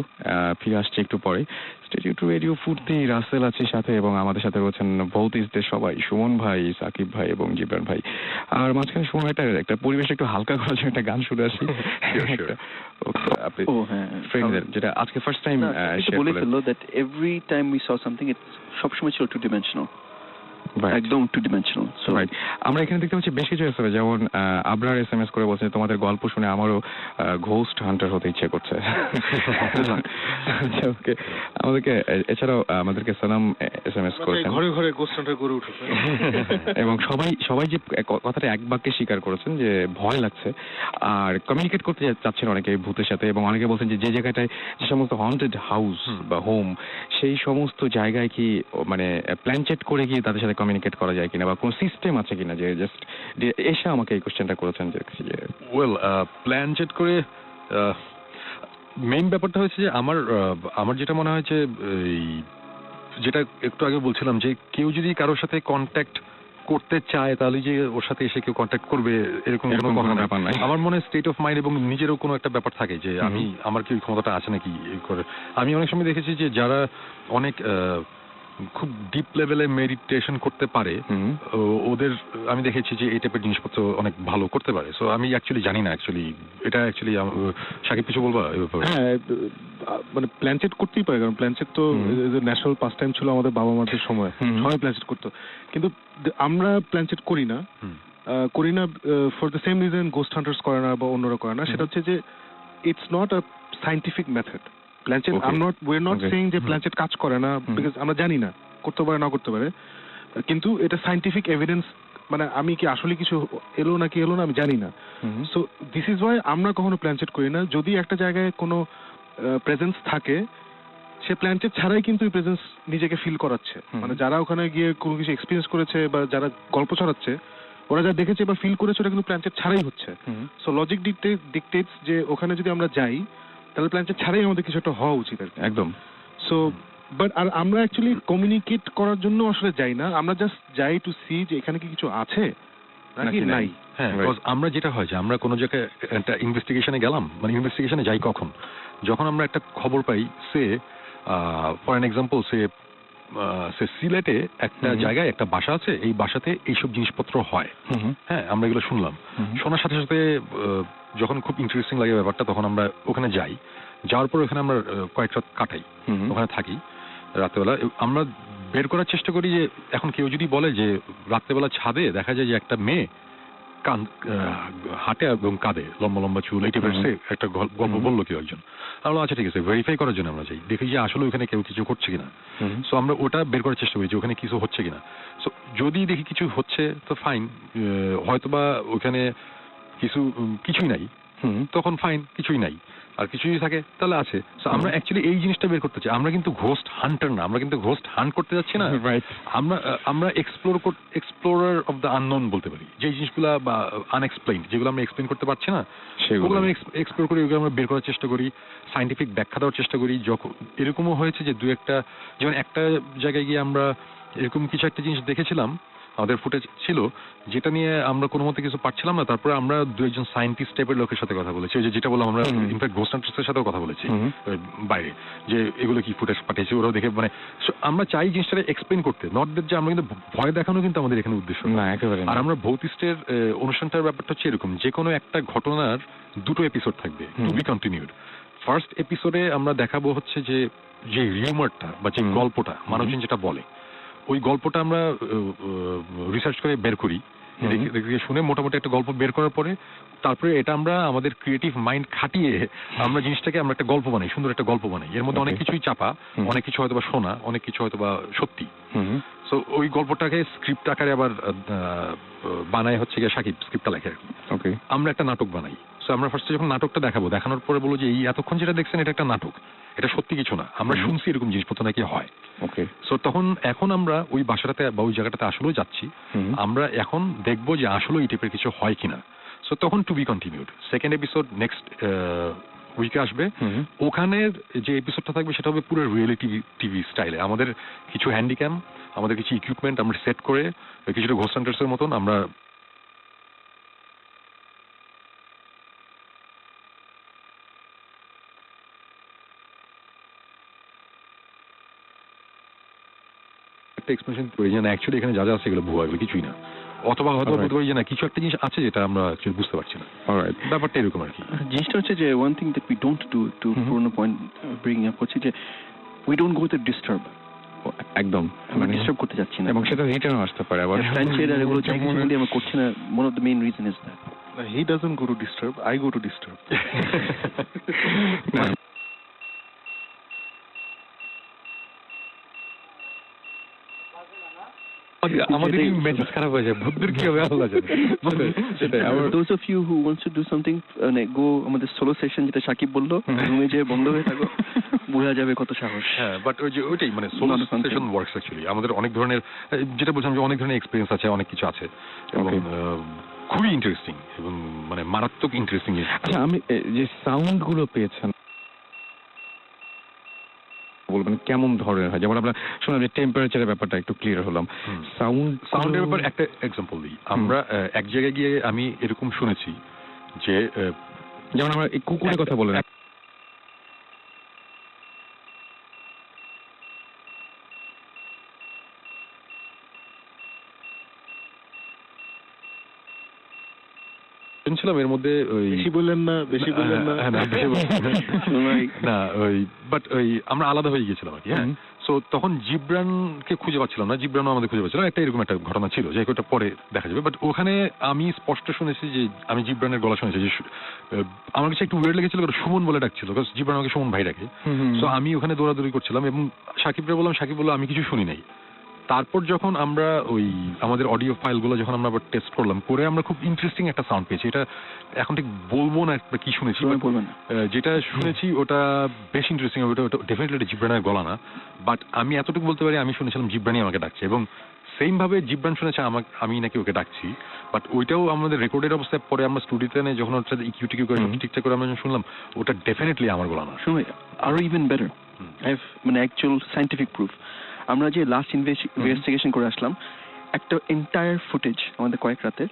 ফিরে আসছি একটু পরে। স্টেডিও টু রেডিও ফুর্তি, রাসেল আছে সাথে, এবং আমাদের সাথে রয়েছেন ভৌতিকদের সবাই, সুমন ভাই, সাকিব ভাই এবং জিবরান ভাই। আর মাঝখানে সময় একটা পরিবেশ একটু হালকা করার জন্য একটা গান শুনে আসি। আপনি ফ্রেন্ডদের যেটা আজকে ফার্স্ট টাইম বলে ফেললো that every time we saw something it's সবসময় ছিল 2 ডাইমেনশনাল, একদম 2 ডাইমেনশনাল। সো রাইট, আমরা এখানে দেখতে পাচ্ছি বেশ কিছু এসএমএস, যেমন আবরার এসএমএস করে বলছে তোমাদের গল্প শুনে আমারও ঘোস্ট হান্টার হতে ইচ্ছে করছে। ওকে, আমাদেরকে এছাড়াও আমাদেরকে সালাম এসএমএস করেছেন, ঘরে ঘরে ঘোস্ট হান্টার গড়ে উঠেছে, এবং সবাই যে কথাটা এক বাক্যে স্বীকার করেছেন যে ভয় লাগছে, আর কমিউনিকেট করতে চাচ্ছেন অনেকে ভূতের সাথে, এবং অনেকে বলছেন যে জায়গাটায় যে সমস্ত হন্টেড হাউস বা হোম, সেই সমস্ত জায়গায় কি মানে প্ল্যানচেট করে গিয়ে তাদের সাথে কমিউনিকেট করা যায় কিনা, বা কোন সিস্টেম আছে কিনা, যে জাস্ট এসে আমাকে এই কোশ্চেনটা করেছেন যে ওয়েল প্ল্যান চেট করে। মেইন ব্যাপারটা হচ্ছে যে আমার যেটা মনে হয় যে যেটা একটু আগে বলছিলাম যে কেউ যদি কারোর সাথে কন্ট্যাক্ট করতে চায় তাহলে যে ওর সাথে এসে কেউ কন্ট্যাক্ট করবে এরকম কোনো ব্যাপার নাই। আমার মনে হয় স্টেট অফ মাইন্ড এবং নিজেরও কোনো একটা ব্যাপার থাকে যে আমার কি ক্ষমতাটা আছে নাকি করে। আমি অনেক সময় দেখেছি যে যারা অনেক খুব ডিপ লেভেলে মেডিটেশন করতে পারে ওদের আমি দেখেছি যে এই টাইপের জিনিসপত্র অনেক ভালো করতে পারে। সো আমি অ্যাকচুয়ালি জানি না এটা অ্যাকচুয়ালি সাকিব কিছু বলবা? হ্যাঁ, মানে প্ল্যানচেট করতেই পারে, কারণ প্ল্যানচেট তো ন্যাশনাল পাস টাইম ছিল আমাদের বাবা মাদের সময়, সবাই প্ল্যানচেট করতো, কিন্তু আমরা প্ল্যানচেট করি না for the same reason ghost hunters করে না বা অন্যরা করে না। সেটা হচ্ছে যে it's not a scientific method. Planchette we're not saying যে প্ল্যানচেট কাজ করে না, বিকজ আমরা জানি না, করতে পারে না করতে পারে, কিন্তু এটা সাইন্টিফিক এভিডেন্স, মানে আমি কি আসলে কিছু এলো নাকি এলো না আমি জানি না। সো দিস ইজ ওয়াই আমরা কখনো প্ল্যানচেট করি না। যদি একটা জায়গায় কোনো প্রেজেন্স থাকে, সে প্ল্যানচেট ছাড়াই কিন্তু এই প্রেজেন্স নিজেকে ফিল করাচ্ছে। মানে যারা ওখানে গিয়ে কোনো কিছু এক্সপিরিয়েন্স করেছে বা যারা গল্প ছড়াচ্ছে, ওরা যা দেখেছে বা ফিল করেছে ওটা কিন্তু প্ল্যানচেট ছাড়াই হচ্ছে। সো লজিক ডিকটেটস যে ওখানে যদি আমরা যাই তাহলে প্ল্যানচেট ছাড়াই আমাদের কিছু একটা হওয়া উচিত আর কি। একদম। সো বাট আর আমরা অ্যাকচুয়ালি কমিউনিকেট করার জন্য আসলে যাই না, আমরা জাস্ট যাই টু সি যে এখানে কি কিছু আছে নাকি নাই। হ্যাঁ, আমরা যেটা হয় যে আমরা কোনো জায়গায় একটা ইনভেস্টিগেশনে গেলাম, মানে ইনভেস্টিগেশনে যাই কখন, যখন আমরা একটা খবর পাই, ফর অ্যান এক্সাম্পল সিলেটে একটা জায়গায় একটা বাসা আছে, এই বাসাতে এইসব জিনিসপত্র হয়, হ্যাঁ আমরা এগুলো শুনলাম, শোনার সাথে সাথে যখন খুব ইন্টারেস্টিং লাগে ব্যাপারটা, তখন আমরা ওখানে যাই, যাওয়ার পর ওখানে আমরা কয়েক রাত কাটাই, ওখানে থাকি রাত্রেবেলা। আমরা বের করার চেষ্টা করি যে এখন কেউ যদি বলে যে রাত্রেবেলা ছাদে দেখা যায় যে একটা মেয়ে হাঁটে এবং কাঁদে, লম্বা লম্বা চুল, এই টাইপের একটা গল্প বললো কেউ একজন, আমরা আচ্ছা ঠিক আছে, ভেরিফাই করার জন্য আমরা যাই, দেখি যে আসলে ওখানে কেউ কিছু করছে কিনা। সো আমরা ওটা বের করার চেষ্টা করি যে ওখানে কিছু হচ্ছে কিনা। সো যদি দেখি কিছু হচ্ছে তো ফাইন, হয়তোবা ওখানে কিছুই নাই, তখন ফাইন, কিছুই নাই। আর কিছুই থাকে তাহলে আছে। সো আমরা অ্যাকচুয়ালি এই জিনিসটা বের করতে চাই। আমরা কিন্তু ঘোস্ট হান্টার না, আমরা কিন্তু ঘোস্ট হান্ট করতে যাচ্ছি না। আমরা এক্সপ্লোরার অফ দ্য আননোন বলতে পারি। যে জিনিসগুলো বা আনএক্সপ্লেইন, যেগুলো আমরা এক্সপ্লেইন করতে পারছি না, সেগুলো আমরা এক্সপ্লোর করি, ওগুলো আমরা বের করার চেষ্টা করি, সাইন্টিফিক ব্যাখ্যা দেওয়ার চেষ্টা করি। যখন এরকমও হয়েছে যে দু একটা, যেমন একটা জায়গায় গিয়ে আমরা এরকম কিছু একটা জিনিস দেখেছিলাম, আমাদের ফুটেজ ছিল, যেটা নিয়ে আমরা কোনো মতে কিছু পারছিলাম না। তারপরে আমরা দু একজন সায়েন্টিস্ট টাইপের লোকের সাথে কথা বলেছি, ওই যেটা বললাম, আমরা ইনফ্যাক্ট ঘোস্ট হান্টার্সের সাথেও কথা বলেছি বাইরে, যে এগুলো কি ফুটেজ পাঠিয়েছি, ওরাও দেখে, মানে আমরা চাই জিনিসটা এক্সপ্লেন করতে, নট দ্যাট যে আমরা কিন্তু ভয় দেখানো কিন্তু আমাদের এখানে উদ্দেশ্য না একেবারে। আর আমরা ভৌতিষ্টের অনুষ্ঠানটার ব্যাপারটা হচ্ছে এরকম, যে কোনো একটা ঘটনার দুটো এপিসোড থাকবে, টু বি কন্টিনিউড। ফার্স্ট এপিসোডে আমরা দেখাবো হচ্ছে যে রিউমারটা বা যে গল্পটা মানুষজন যেটা বলে, ওই গল্পটা আমরা রিসার্চ করে বের করি, শুনে মোটামুটি একটা গল্প বের করার পরে তারপরে এটা আমরা আমাদের ক্রিয়েটিভ মাইন্ড খাটিয়ে আমরা জিনিসটাকে আমরা একটা গল্প বানাই, সুন্দর একটা গল্প বানাই। এর মধ্যে অনেক কিছুই চাপা, অনেক কিছু হয়তো বা শোনা, অনেক কিছু হয়তো বা সত্যি। সো ওই গল্পটাকে স্ক্রিপ্ট আকারে আবার বানায় হচ্ছে গিয়ে সাকিব স্ক্রিপ্টটা লেখে। আমরা একটা নাটক বানাই। সো আমরা ফার্স্টে যখন নাটকটা দেখাবো, দেখানোর পরে বলবো যে এই এতক্ষণ যেটা দেখছেন এটা একটা নাটক, এটা সত্যি কিছু না, আমরা শুনছি এরকম জিনিসপত্র নাকি হয়। সো এখন আমরা ওই বাসাটাতে বা ওই জায়গাটাতে আসলেও যাচ্ছি, আমরা এখন দেখবো যে আসলে এই টাইপের কিছু হয় কিনা। সো তখন to be continued. Second episode next উইকে আসবে। ওখানের যে এপিসোডটা থাকবে সেটা হবে পুরো রিয়েলিটি টিভি স্টাইলে। আমাদের কিছু হ্যান্ডিক্যাম, আমাদের কিছু ইকুইপমেন্ট আমরা সেট করে, কিছুটা ঘোস্ট হান্টার্সের মতন আমরা এক্সপ্লেনেশন করি যে না অ্যাকচুয়ালি এখানে যা যা আছে এগুলো ভুয়া, এগুলো কিছুই না। অথবা হয়তো বলতে পারি যে না কিছু একটা জিনিস আছে যেটা আমরা অ্যাকচুয়ালি বুঝতে পারছি না। ব্যাপারটা এরকম আর কি। জিনিসটা হচ্ছে যে one thing that we don't do, to পুরনো পয়েন্ট ব্রিং আপ হচ্ছে যে we don't go to disturb. একদম আমরা ডিস্টার্ব করতে যাচ্ছি না, এবং সেটা রিটার্ন আসতে পারে আবার। ফ্রেন্ডশিপ আর এগুলো আমরা করছি না। One of the main reason is that he doesn't go to disturb, I go to disturb. আমাদের মেজাজ খারাপ হয়ে যায়, বুদ্ধির কি হবে আল্লাহ জানে। সেটাই। Those of you who wants to do something, go আমাদের সোলো সেশন, যেটা সাকিব বললো, রুমে যে বন্ধ হয়ে থাকো, বোঝা যাবে কত সাহস। হ্যাঁ, বাট ওইটাই মানে সোলো সেশন ওয়ার্কস অ্যাকচুয়ালি। আমাদের অনেক ধরনের, যেটা বলছিলাম যে অনেক ধরনের এক্সপিরিয়েন্স আছে, অনেক কিছু আছে এবং খুবই ইন্টারেস্টিং এবং মানে মারাত্মক ইন্টারেস্টিং। আচ্ছা, আমি যে সাউন্ড গুলো পেয়েছেন বলবেন কেমন ধরনের হয়? যেমন আমরা শুনলাম যে টেম্পারেচারের ব্যাপারটা একটু ক্লিয়ার হলাম, সাউন্ডের ব্যাপার একটা এক্সাম্পল দিই। আমরা এক জায়গায় গিয়ে আমি এরকম শুনেছি যে যেমন আমরা এই কুকুরের কথা বলেন, চারজন ছিলাম, এর মধ্যে ওই বেশি বললেন না বেশি বললেন না না ওই বাট ওই আমরা আলাদা হয়ে গিয়েছিলাম আর কি। হ্যাঁ, সো তখন জিব্রানকে খুঁজে পাচ্ছিলাম না, জিব্রানও আমাদের খুঁজে পাচ্ছিল, একটা এরকম একটা ঘটনা ছিল যে ওটা পরে দেখা যাবে। বাট ওখানে আমি স্পষ্ট শুনেছি যে আমি জিব্রানের গলা শুনেছি যে আমার কাছে একটু ওয়েট লেগেছিল, সুমন বলে ডাকছিল, জিব্রান আমাকে সুমন ভাই ডাকে। সো আমি ওখানে দৌড়াদৌড়ি করছিলাম এবং সাকিবরে বললাম, সাকিব বললো আমি কিছু শুনি নাই। তারপর যখন আমরা ওই আমাদের অডিও ফাইলগুলো যখন আমরা আবার টেস্ট করলাম, করে আমরা খুব ইন্টারেস্টিং একটা সাউন্ড পেয়েছি। এটা এখন ঠিক বলবো না কি শুনেছি, যেটা শুনেছি ওটা বেশ ইন্টারেস্টিং। ওটা ডেফিনেটলি জিব্রানের গলা না, বাট আমি এতটুকু বলতে পারি আমি শুনেছিলাম জিব্রানই আমাকে ডাকছে, এবং সেম ভাবে জিব্রান শুনেছে আমি নাকি ওকে ডাকছি। বাট ওইটাও আমাদের রেকর্ডের অবস্থায় পরে আমরা স্টুডিওতে নেই যখন ওটা ইকিউ টিকিউ করে ঠিকঠাক করে আমরা শুনলাম, ওটা ডেফিনেটলি আমার গলা না। শুনে আরো ইভেন বেটার, মানে অ্যাকচুয়াল সায়েন্টিফিক প্রুফ, আমরা যে লাস্ট ইনভেস্টিগেশন করে আসলাম, একটা এন্টায়ার ফুটেজ আমাদের কয়েক রাতের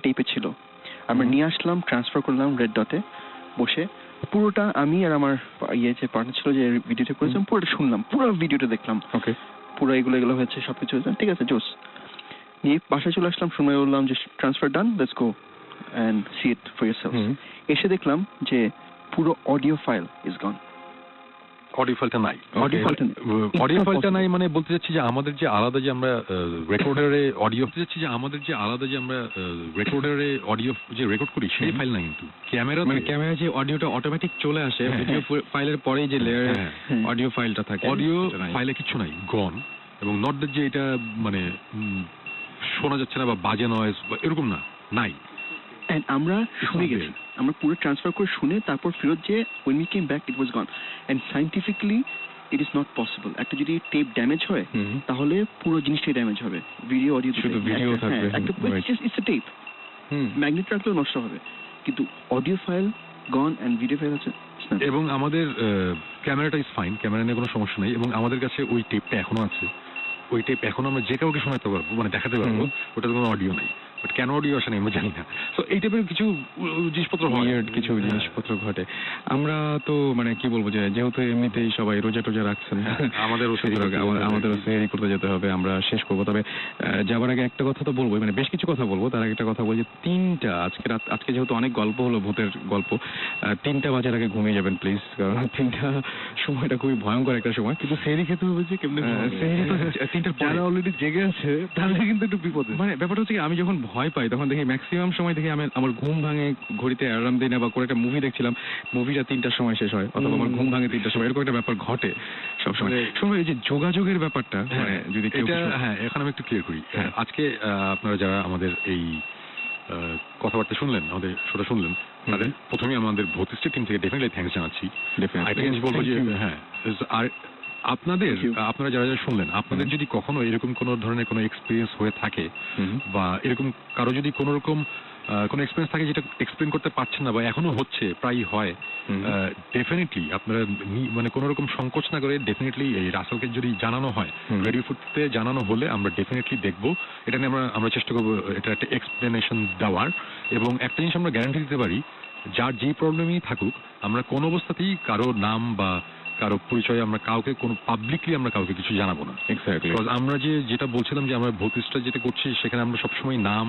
টেপে ছিল, আমরা নিয়ে আসলাম, ট্রান্সফার করলাম রেড ডটে বসে, পুরোটা আমি আর আমার যে পার্টনার ছিল যে ভিডিওটা করেছিলাম পুরোটা শুনলাম, পুরো ভিডিওটা দেখলাম, পুরো এগুলো হয়েছে, সবকিছু হয়েছে, ঠিক আছে জোস। নিয়ে বাসায় চলে আসলাম, শুনে বললাম যে transfer done, let's go and see it for yourself. এসে দেখলাম যে পুরো audio file is gone. Audio ফাইলটা নাই, অডিও ফাইলটা নাই মানে বলতে চাচ্ছি যে আমাদের যে আলাদা যে আমরা রেকর্ডারে অডিও যে রেকর্ড করি সেই ফাইল না, কিন্তু ক্যামেরা যে অডিওটা অটোমেটিক চলে আসে ভিডিও ফাইলের পরেই যে লেয়ার অডিও ফাইলটা থাকে, অডিও ফাইলে কিছু নাই, গন। এবং নট দ্যাট যে এটা মানে শোনা যাচ্ছে না বা বাজে নয়েজ বা এরকম না, নাই। And আমরা শুনে গেছি, আমরা পুরো ট্রান্সফার করে শুনে তারপর ফেরত যে when we came back it was gone, and scientifically it is not possible. একটা যদি টেপ ড্যামেজ হয় তাহলে পুরো জিনিসটাই ড্যামেজ হবে, ভিডিও অডিও শুধু ভিডিও থাকবে, it's a tape, ম্যাগনেট রাখলেও নষ্ট হবে, কিন্তু audio file gone and video file আছে। এবং আমাদের ক্যামেরাটা ইজ ফাইন, ক্যামেরা নিয়ে কোনো সমস্যা নেই, এবং আমাদের কাছে ওই টেপটা এখনো আছে, ওই টেপ এখন আমরা যে কাউকে শোনাতে পারবো, মানে দেখাতে পারবো, ওটাতে কোনো অডিও নাই। বাট কেন অডিও আসে না আমরা জানি না। তো এই টাইপের কিছু জিনিসপত্র কিছু জিনিসপত্র ঘটে। আমরা তো মানে কি বলবো যে যেহেতু এমনিতেই সবাই রোজা টোজা রাখছেন, আমাদেরও সেহরি করতে যেতে হবে, আমরা শেষ করবো। তবে যাবার আগে একটা কথা তো বলবোই, মানে বেশ কিছু কথা বলবো, তার আগে একটা কথা বলি যে 3টা আজকে যেহেতু অনেক গল্প হলো, ভূতের গল্প, 3টা বাজার আগে ঘুমিয়ে যাবেন প্লিজ, কারণ 3টা সময়টা খুবই ভয়ঙ্কর একটা সময়। কিন্তু সেহরি খেতে হবে যে কেমনে, সেহরি তো 3টার পরে অলরেডি জেগে আছে তাহলে কিন্তু একটু বিপদ। মানে ব্যাপারটা হচ্ছে আমি যখন ভয় পাই তখন দেখি ম্যাক্সিমাম সময় দেখি আমার ঘুম ভাঙে, ঘড়িতে অ্যালার্ম দিই না, বা কোনো একটা মুভি দেখছিলাম, মুভিটা 3টার সময় শেষ হয়, অথবা আমার ঘুম ভাঙে 3টার সময়, এরকম একটা ব্যাপার ঘটে সবসময়। শুনুন, এই যে যোগাযোগের ব্যাপারটা, মানে যদি হ্যাঁ এখন আমি একটু ক্লিয়ার করি। আজকে আপনারা যারা আমাদের এই কথাবার্তা শুনলেন, আমাদের শোটা শুনলেন, তাদের প্রথমেই আমাদের ভূতিষ্ঠ টিম থেকে ডেফিনেটলি থ্যাঙ্কস জানাচ্ছি। একটা জিনিস বলবো যে হ্যাঁ, আর আপনারা যারা যারা শুনলেন, আপনাদের যদি কখনো এরকম কোন ধরনের কোনো এক্সপিরিয়েন্স হয়ে থাকে, বা এরকম কারো যদি কোন রকম কোনো এক্সপিরিয়েন্স থাকে যেটা এক্সপ্লেন করতে পারছেন না বা এখনো হচ্ছে, প্রায়ই হয়, ডেফিনেটলি আপনারা মানে কোনো রকম সংকোচ না করে ডেফিনেটলি এই রাসেলকে যদি জানানো হয়, রেডিও ফুটতে জানানো হলে আমরা ডেফিনেটলি দেখবো, এটা নিয়ে আমরা চেষ্টা করবো এটা একটা এক্সপ্লেনেশন দেওয়ার। এবং একটা জিনিস আমরা গ্যারান্টি দিতে পারি, যার যেই প্রবলেমই থাকুক, আমরা কোনো অবস্থাতেই কারো নাম বা কারো পরিচয় আমরা কাউকে কোনো পাবলিকলি আমরা কাউকে কিছু জানাবো না। এক্স্যাক্টলি, আমরা যেটা বলছিলাম যে আমরা ভূতিষ্ঠটা যেটা করছি, সেখানে আমরা সবসময় নাম,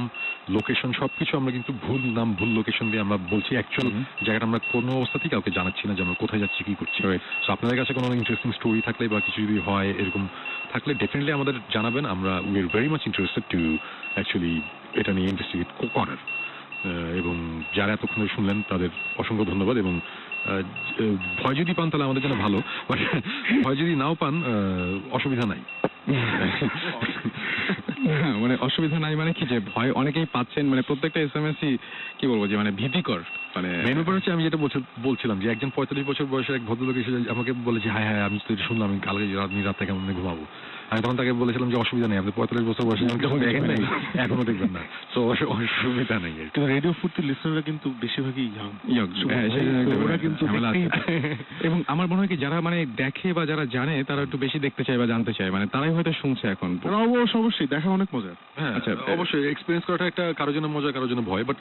লোকেশন সবকিছু আমরা কিন্তু ভুল নাম ভুল লোকেশন দিয়ে আমরা বলছি, অ্যাকচুয়াল জায়গাটা আমরা কোনো অবস্থাতেই কাউকে জানাচ্ছি না যে আমরা কোথায় যাচ্ছি কি করছি। সো আপনাদের কাছে কোনো ইন্টারেস্টিং স্টোরি থাকলে বা কিছু যদি হয় এরকম থাকলে ডেফিনেটলি আমাদের জানাবেন, আমরা we are very much interested to actually এটা নিয়ে ইনভেস্টিগেট করার। এবং যারা এতক্ষণ শুনলেন তাদের অসংখ্য ধন্যবাদ। এবং ভয় যদি পান তাহলে আমাদের জন্য ভালো, বাট ভয় যদি নাও পান অসুবিধা নাই। মানে অসুবিধা নাই মানে কি, যে ভয় অনেকেই পাচ্ছেন, মানে প্রত্যেকটা এসএমএসই কি বলবো যে মানে ভীতিকর। মানে মেন ব্যাপার হচ্ছে আমি যেটা বলছিলাম যে একজন 45 বছর বয়সের এক ভদ্রলোক এসে আমাকে বলেছে, হ্যাঁ হ্যাঁ আমি তো শুনলাম, আমি কালকে রাতে কেমন ঘুমাবো। আমি তখন তাকে বলেছিলাম যে অসুবিধা নেই, আপনি 45 বছর বয়সে দেখেন নাই, এখনো দেখবেন না, তো অসুবিধা নেই। রেডিও ফুটের লিসনাররা কিন্তু বেশিরভাগই ওরা কিন্তু, এবং আমার মনে হয় কি যারা মানে দেখে বা যারা জানে তারা একটু বেশি দেখতে চায় বা জানতে চায়, মানে তারাই হয়তো শুনছে এখন। অবশ্যই দেখা অনেক মজা। হ্যাঁ অবশ্যই এক্সপিরিয়েন্স করাটা একটা কারোর জন্য মজা, কারোর জন্য ভয়, বাট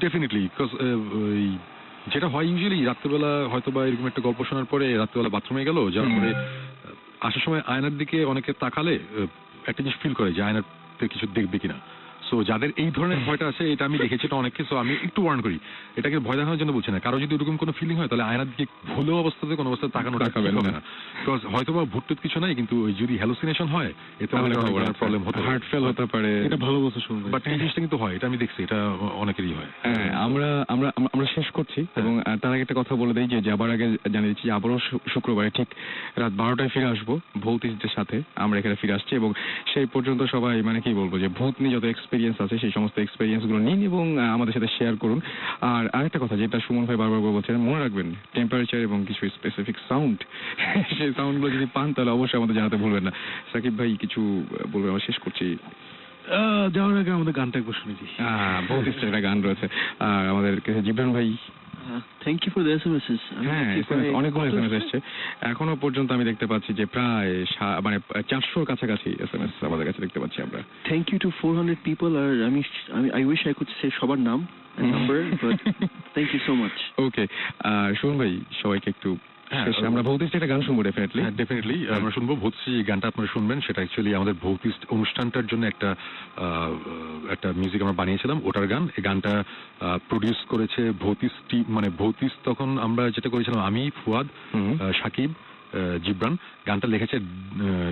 ডেফিনেটলি বিকজ যেটা হয় ইউজুয়ালি রাত্রেবেলা হয়তো বা এরকম একটা গল্প শোনার পরে রাত্রেবেলা বাথরুমে গেল, যাওয়ার পরে আসার সময় আয়নার দিকে অনেকে তাকালে একটা জিনিস ফিল করে যে আয়নাতে কিছু দেখবে কিনা। সো সো যাদের এই ধরনের ভয়টা আছে, এটা আমি দেখেছি এটা অনেককে, সো আমি একটু ওয়ার্ন করি, এটাকে ভয় দেখানোর জন্য বলছি না। কারো যদি এরকম কোনো ফিলিং হয় তাহলে আয়নার দিকে ভুলেও অবস্থাতে কোনো অবস্থায় তাকানোটা হবে না, বিকজ হয়তো বা ভুটটুত কিছু নাই, কিন্তু যদি হ্যালুসিনেশন হয় এতে অনেক প্রবলেম হতে পারে, হার্ট ফেল হতে পারে। এটা ভালো বলছো শুনবে, বাট এই জিনিসটা কিন্তু হয়, এটা আমি দেখছি, এটা অনেকেরই হয়। হ্যাঁ, আমরা আমরা আমরা শেষ করছি এবং তার আগে একটা কথা বলে দিই যে যাবার আগে জানিয়ে দিচ্ছি আবারও শুক্রবারে ঠিক রাত 12টায় ফিরে আসবো ভৌতিকদের সাথে, আমরা এখানে ফিরে আসছি এবং সেই পর্যন্ত সবাই মানে কি বলবো যে ভূত নিয়ে যত এক্সপিরিয়েন্স আছে সেই সমস্ত এক্সপিরিয়েন্স গুলো নিন এবং আমাদের সাথে শেয়ার করুন। আর আরেকটা কথা যেটা সুমন ভাই বারবার বলছেন, মনে রাখবেন টেম্পারেচার এবং কিছু স্পেসিফিক সাউন্ড, সেই সাউন্ডগুলো যদি পান তাহলে অবশ্যই আমাদের জানাতে ভুলবেন না। সাকিব ভাই কিছু বলবেন? আমরা শেষ করছি। যাওয়ার আগে আমাদের গানটা একবার শুনে দিই। বহুত একটা গান রয়েছে আর আমাদের জিবরান ভাই। Thank you for the SMSes. হ্যাঁ, অনেকগুলো এসএমএস এসছে এখনো পর্যন্ত। আমি দেখতে পাচ্ছি যে প্রায় মানে 400-র কাছাকাছি এসএমএস আমাদের কাছে দেখতে পাচ্ছি আমরা। Thank you to 400 people. আর আমি I wish I could say সবার নাম and number, but thank you so much. Okay, আর শুনুন ভাই সবাইকে একটু আমরা ভৌতিস্ট একটা গান শুনবো। ডেফিনেটলি আমরা শুনবো ভৌতিস্ট। যে গানটা আপনারা শুনবেন সেটা অ্যাকচুয়ালি আমাদের ভৌতিস্ট অনুষ্ঠানটার জন্য একটা মিউজিক আমরা বানিয়েছিলাম, ওটার গান। এই গানটা প্রডিউস করেছে ভৌতিস্ট, মানে ভৌতিস্ট তখন আমরা যেটা করেছিলাম আমি, ফুয়াদ, সাকিব, জিবরান। গানটা লিখেছে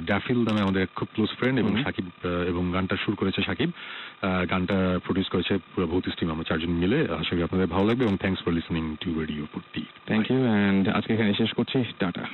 ড্যাফিল নামে আমাদের খুব ক্লোজ ফ্রেন্ড, এবং সাকিব, এবং গানটা সুর করেছে সাকিব। গানটা প্রডিউস করেছে পুরো ভৌতিস্ট টিম, আমরা 4 জন মিলে। আশা করি আপনাদের ভালো লাগবে এবং thanks for listening to radio ফুর্তি। থ্যাংক ইউ, এন্ড আজকে এখানে শেষ করছি। টাটা।